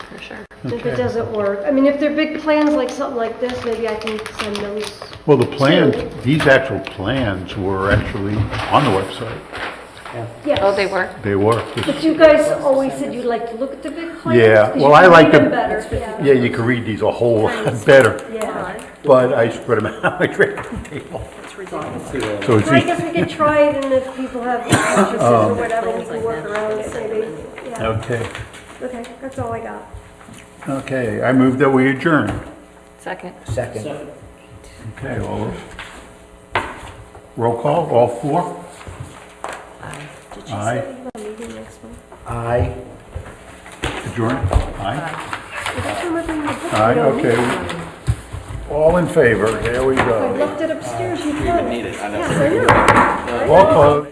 for sure. If Okay. it doesn't work, I mean, if they're big plans like something like this, maybe I can send those. Well, the plans, these actual plans were actually on the website. Yes. Oh, they were? They were. But you guys always said you'd like to look at the big plans. Yeah, 'cause well, you I can like read them- them better, yeah. Yeah, you can read these a whole lot better, Yeah. but I spread them out like right on the table. So it's So I easy. guess we could try it, and if people have purchases or whatever, we can work around it maybe. Yeah, Okay, okay, that's all I got. okay, I move that we adjourn. Second. Second. Okay, all, roll call, all four? Did you Aye. say you have a meeting next month? Aye. Adjourn? Aye? Every time I bring the book, Aye, you don't okay. read it. All in favor, there we If I go. left it upstairs, you could. need it, I know. Yes, I know. Roll call.